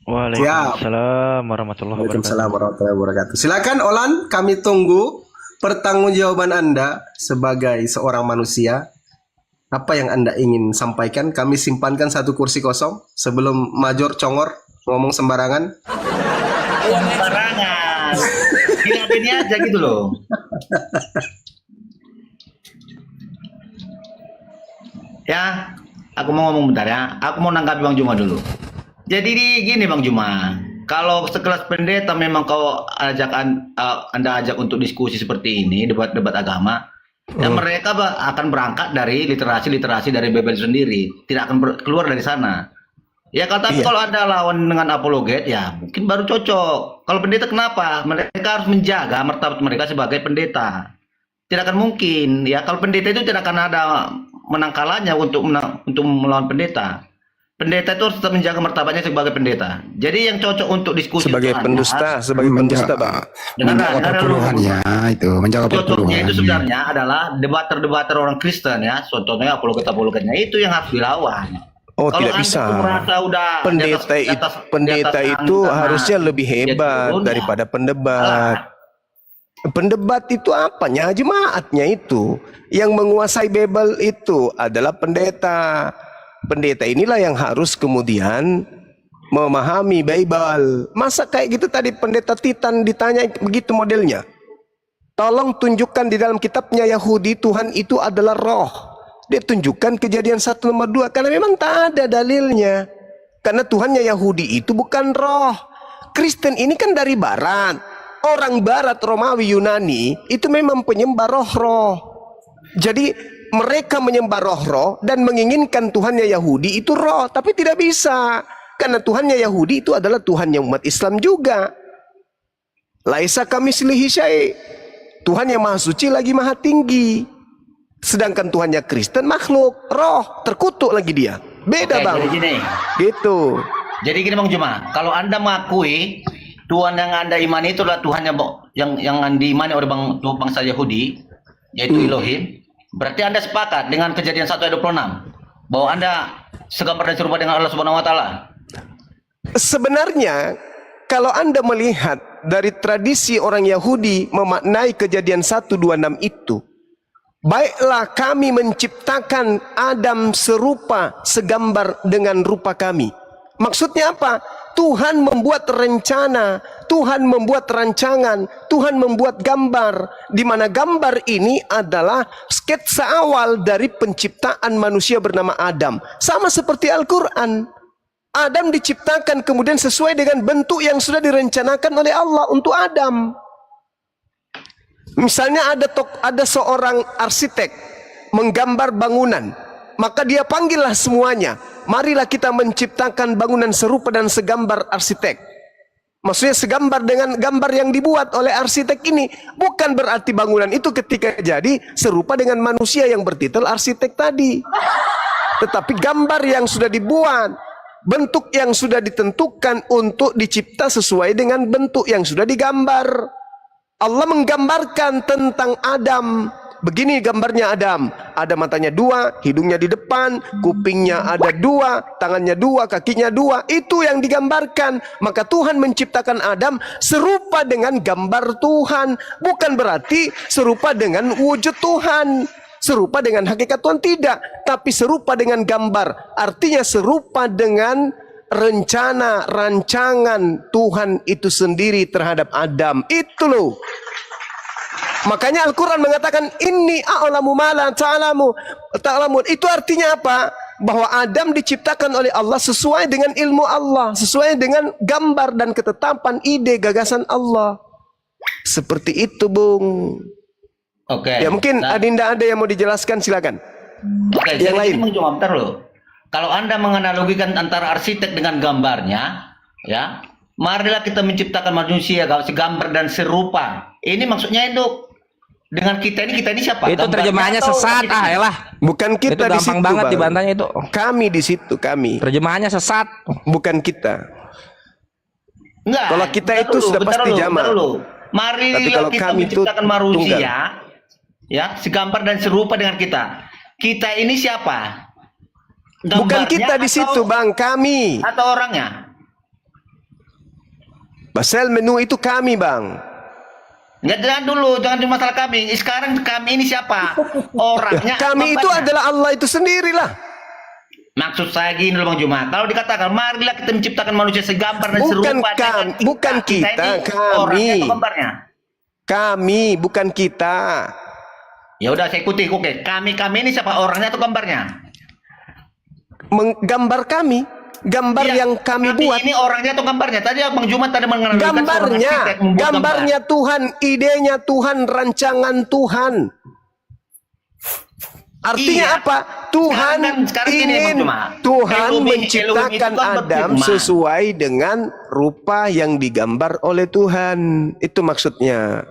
Waalaikumsalam warahmatullahi wabarakatuh. Waalaikumsalam warahmatullahi wabarakatuh. Silakan Olan, kami tunggu pertanggungjawaban Anda sebagai seorang manusia. Apa yang Anda ingin sampaikan? Kami simpankan 1 kursi kosong sebelum Major Congor ngomong sembarangan. sembarangan. Ini aja gitu loh. Ya, aku mau ngomong bentar ya. Aku mau nanggapi Bang Juma dulu. Jadi gini Bang Juma, kalau sekelas pendeta memang kau Anda ajak untuk diskusi seperti ini, debat agama, dan mereka akan berangkat dari literasi dari Bible sendiri, tidak akan keluar dari sana. Ya, kalau Anda lawan dengan apologet, ya mungkin baru cocok. Kalau pendeta kenapa? Mereka harus menjaga martabat mereka sebagai pendeta. Tidak akan mungkin, ya kalau pendeta itu tidak akan ada menang kalahnya untuk melawan pendeta. Pendeta itu harus tetap menjaga martabatnya sebagai pendeta. Jadi yang cocok untuk diskusi Sebagai pendusta, Bang. Menjaga perpuluhannya itu, menjaga cocoknya itu perpuluhan. sebenarnya adalah debater orang Kristen ya. Contohnya apologetnya itu yang harus dilawan. Oh, Kalau tidak Anda bisa. tuh merasa udah Pendeta itu harusnya lebih hebat turun, daripada pendebat. Pendebat itu apanya? Jemaatnya itu. Yang menguasai Bible itu adalah pendeta. Pendeta inilah yang harus kemudian memahami Bible. Masa kayak gitu tadi pendeta Titan ditanya begitu modelnya? Tolong tunjukkan di dalam kitabnya Yahudi Tuhan itu adalah roh. Dia tunjukkan Kejadian 1 nomor 2 karena memang tak ada dalilnya. Karena Tuhannya Yahudi itu bukan roh. Kristen ini kan dari barat. Orang barat Romawi Yunani itu memang penyembah roh-roh. Jadi mereka menyembah roh-roh dan menginginkan Tuhannya Yahudi itu roh, tapi tidak bisa. Karena Tuhannya Yahudi itu adalah Tuhannya umat Islam juga. Laisa kamitslihi syai'. Tuhan yang maha suci lagi maha tinggi. Sedangkan Tuhannya Kristen makhluk, roh, terkutuk lagi dia. Beda. Oke, Bang. jadi gini. Gitu. Jadi gini Bang Juma, kalau Anda mengakui Tuhan yang Anda imani itu adalah Tuhan yang diimani oleh bangsa Yahudi, yaitu Elohim, berarti Anda sepakat dengan Kejadian 1 ayat 26 bahwa Anda segambar dan serupa dengan Allah Subhanahu wa taala. Sebenarnya kalau Anda melihat dari tradisi orang Yahudi memaknai Kejadian 1:26 itu, baiklah kami menciptakan Adam serupa segambar dengan rupa kami. Maksudnya apa? Tuhan membuat rencana Tuhan membuat rancangan, Tuhan membuat gambar, di mana gambar ini adalah sketsa awal dari penciptaan manusia bernama Adam. Sama seperti Al-Quran. Adam diciptakan kemudian sesuai dengan bentuk yang sudah direncanakan oleh Allah untuk Adam. Misalnya ada seorang arsitek menggambar bangunan, maka dia panggillah semuanya. Marilah kita menciptakan bangunan serupa dan segambar arsitek. Maksudnya segambar dengan gambar yang dibuat oleh arsitek ini. Bukan berarti bangunan itu ketika jadi serupa dengan manusia yang bertitel arsitek tadi. Tetapi gambar yang sudah dibuat, bentuk yang sudah ditentukan untuk dicipta sesuai dengan bentuk yang sudah digambar. Allah menggambarkan tentang Adam. Begini gambarnya Adam. Ada matanya 2, hidungnya di depan, kupingnya ada 2, tangannya 2, kakinya 2. Itu yang digambarkan. Maka Tuhan menciptakan Adam serupa dengan gambar Tuhan. Bukan berarti serupa dengan wujud Tuhan, serupa dengan hakikat Tuhan, tidak. Tapi serupa dengan gambar. Artinya serupa dengan rencana, rancangan Tuhan itu sendiri terhadap Adam. Itu loh. Makanya Al-Quran mengatakan inni a'lamu ma la ta'lamun. Itu artinya apa? Bahwa Adam diciptakan oleh Allah sesuai dengan ilmu Allah, sesuai dengan gambar dan ketetapan ide gagasan Allah. Seperti itu, Bung. Oke. Ya mungkin Adinda ada yang mau dijelaskan, silakan. Oke, Yang lain. Cuma bentar loh. Kalau Anda menganalogikan antara arsitek dengan gambarnya, ya, marilah kita menciptakan manusia segambar dan serupa. Ini maksudnya itu dengan kita ini siapa? Itu terjemahannya sesat, elah. Bukan kita Itu di situ, gampang banget Bang. dibantahnya itu. Kami di situ, kami. Terjemahannya sesat. Bukan kita. Enggak. Kalau kita itu sudah pasti jamak. Marilah Tapi kalau kita kami itu menciptakan manusia, tunggal. ya, segambar dan serupa dengan kita. Kita ini siapa? Bukan kita di situ, Bang, kami. Atau orangnya? Basel menu itu kami, Bang. Jangan dulu, jangan di masalah kami. Sekarang kami ini siapa? Orangnya. Kami itu gambarnya. adalah Allah itu sendirilah. Maksud saya gini loh Bang Juma. Kalau dikatakan marilah kita menciptakan manusia segambar dan serupa dengan Bukan kita, ini kami. orangnya atau gambarnya? Kami, bukan kita. Ya udah saya ikuti. Oke, kami ini siapa? Orangnya atau gambarnya? Gambar kami, gambar Iya, yang kami buat. Ini orangnya atau gambarnya? Tadi Bang Juma tadi menganalikan Gambarnya Tuhan, idenya Tuhan, rancangan Tuhan. Artinya Iya. apa? Tuhan Sekarang gini, ingin Bang Juma. Tuhan Elohim menciptakan itu kan Adam berfirman. sesuai dengan rupa yang digambar oleh Tuhan. Itu maksudnya.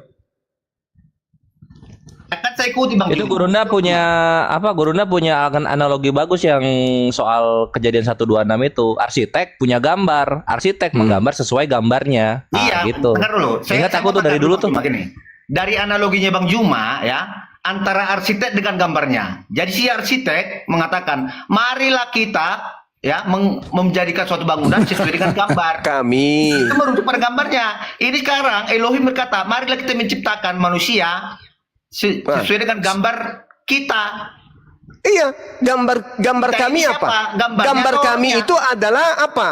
Kan saya ikuti Bang Itu Juma. Gurunda punya Gurunda punya analogi bagus yang soal kejadian 126 itu. Arsitek punya gambar, arsitek menggambar sesuai gambarnya. Iya, gitu. dengar dulu. Ingat aku tuh dari dulu tuh. Begini. Dari analoginya Bang Juma ya, antara arsitek dengan gambarnya. Jadi si arsitek mengatakan, marilah kita ya menjadikan suatu bangunan sesuai dengan gambar. Kami. Kita merujuk pada gambarnya. Ini sekarang Elohim berkata, marilah kita menciptakan manusia sesuai dengan gambar kita. Iya, gambar Kita kami ini apa? siapa? Gambarnya Gambar atau kami orangnya? itu adalah apa?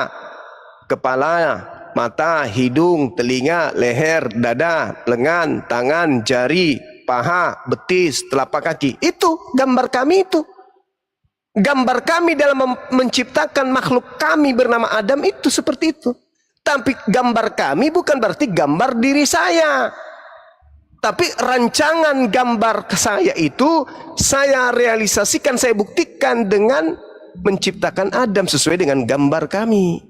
Kepala, mata, hidung, telinga, leher, dada, lengan, tangan, jari, paha, betis, telapak kaki. Itu gambar kami itu. Gambar kami dalam menciptakan makhluk kami bernama Adam itu seperti itu. Tapi gambar kami bukan berarti gambar diri saya. Tapi rancangan gambar saya itu saya realisasikan, saya buktikan dengan menciptakan Adam sesuai dengan gambar kami.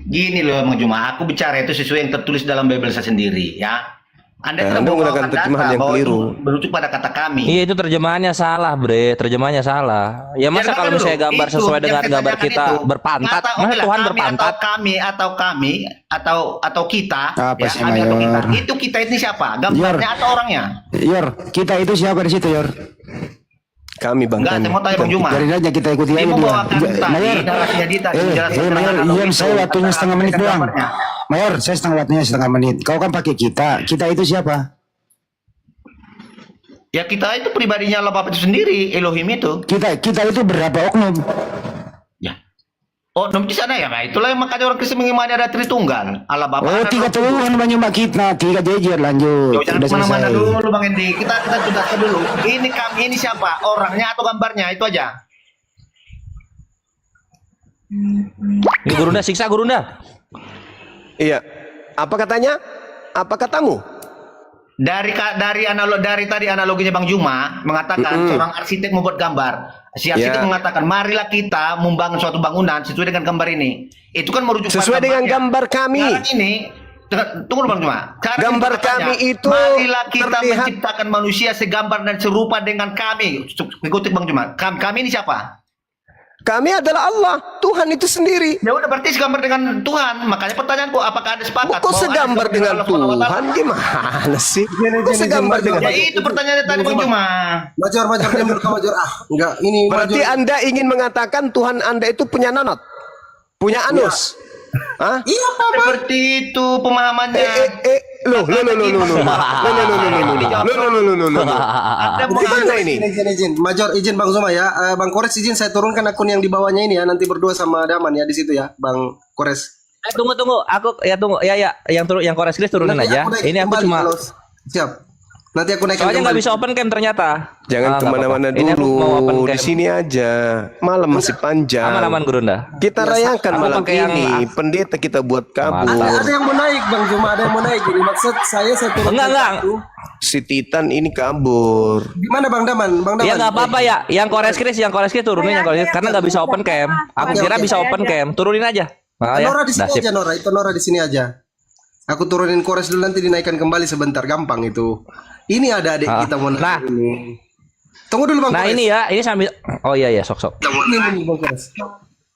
Gini loh Bang Juma, aku bicara itu sesuai yang tertulis dalam Bible saya sendiri ya. Anda tidak Anda membawakan menggunakan terjemahan yang bahwa itu keliru. merujuk pada kata kami. Iya itu terjemahannya salah, Bre. Terjemahannya salah. Ya masa Ya, kalau dulu. misalnya gambar Itu sesuai yang dengan saya gambar tanyakan kita itu. berpantat, Kata, masa oke lah, Tuhan kami berpantat? atau kita Apa ya, sih, kami atau kita. Mayor? Itu kita ini siapa? Gambarnya atau orangnya? Yor, kita itu siapa di situ, Yor? Kami Bang. Enggak, saya mau tanya Bang Juma. Jadi aja kita ikuti Dia aja dia. membawakan tadi Mayor, narasinya dia tadi menjelaskan Mayor, tentang diam itu, saya waktunya tentang setengah menit doang. gambarnya. Mayor, saya setengah menit. Kau kan pakai kita itu siapa? Ya kita itu pribadinya Allah Bapa itu sendiri, Elohim itu. Kita itu berapa oknum? Ya. Oh, di sana ya, Pak. Itulah yang makanya orang Kristen mengimani ada Tritunggal. Allah Bapa. Oh, Anak, tiga Roh Kudus. Tuhan Bang Juma kita, tiga jejer lanjut. Yo, jangan Udah kemana-mana selesai. dulu Bang Endi. Kita tugaskan dulu. Ini kami ini siapa? Orangnya atau gambarnya? Itu aja. Ini Gurunda siksa Gurunda. Iya. Apa katanya? Apa katamu? Dari tadi analoginya Bang Juma mengatakan seorang arsitek membuat gambar. Si arsitek Ya. mengatakan, marilah kita membangun suatu bangunan sesuai dengan gambar ini. Itu kan merujuk pada Sesuai dengan gambarnya. gambar kami. Sekarang ini, tunggu dulu Bang Juma. Sekarang Gambar ini pertanyaannya, kami itu marilah kita terlihat- menciptakan manusia segambar dan serupa dengan kami. Ikuti Bang Juma. Kami ini siapa? Kami adalah Allah, Tuhan itu sendiri. Ya udah berarti segambar dengan Tuhan. Makanya pertanyaanku, apakah ada sepakat? Kok bahwa ada segambar dengan Allah SWT? Tuhan? Gimana sih? Kok segambar dengan Ya itu pertanyaannya tadi Bang Juma. Major diam dulu Major. Enggak, ini Berarti Major. Anda ingin mengatakan Tuhan Anda itu punya nanot? Punya anus? Hah? Iya, Pak. Seperti itu pemahamannya. Loh. Gimana ini? Izin. Major izin Bang Zuma ya. Bang Kores izin saya turunkan akun yang di bawahnya ini ya. Nanti berdua sama Daman ya di situ ya, Bang Kores. Tunggu. Aku tunggu. Ya. Yang Kores Kris turunin Nanti aja. aku naik Ini aku kembali cuma kalau siap. Nanti aku naikkan soalnya nggak kembali. bisa open cam ternyata. Jangan Nggak kemana-mana apa-apa. Ini aku mau open dulu. cam. Di sini aja. Malam masih panjang. Aman Gurunda. Kita rayakan Aku malam pakai yang- ini. Pendeta kita buat kabur. Ada yang mau naik Bang Zuma, ada yang mau naik ini. Maksud saya turunkan. Enggak. satu. Si Titan ini kabur. Gimana Bang Daman? Bang Daman. Ya nggak apa-apa ya. Yang Kores Kris turunin yang Kores Kris karena nggak bisa open cam. Aku Oke, kira oke. bisa open cam. Turunin aja. Nah, ya. Nora di sini Dah, sip. aja Nora. Itu Nora di sini aja. Aku turunin Kores dulu nanti dinaikkan kembali sebentar, gampang itu. Ini ada adik Ah. kita mau naik Nah. ini. Tunggu dulu Bang Nah Kores. ini ya, ini sambil. Oh iya sok. Ini Bang Kores.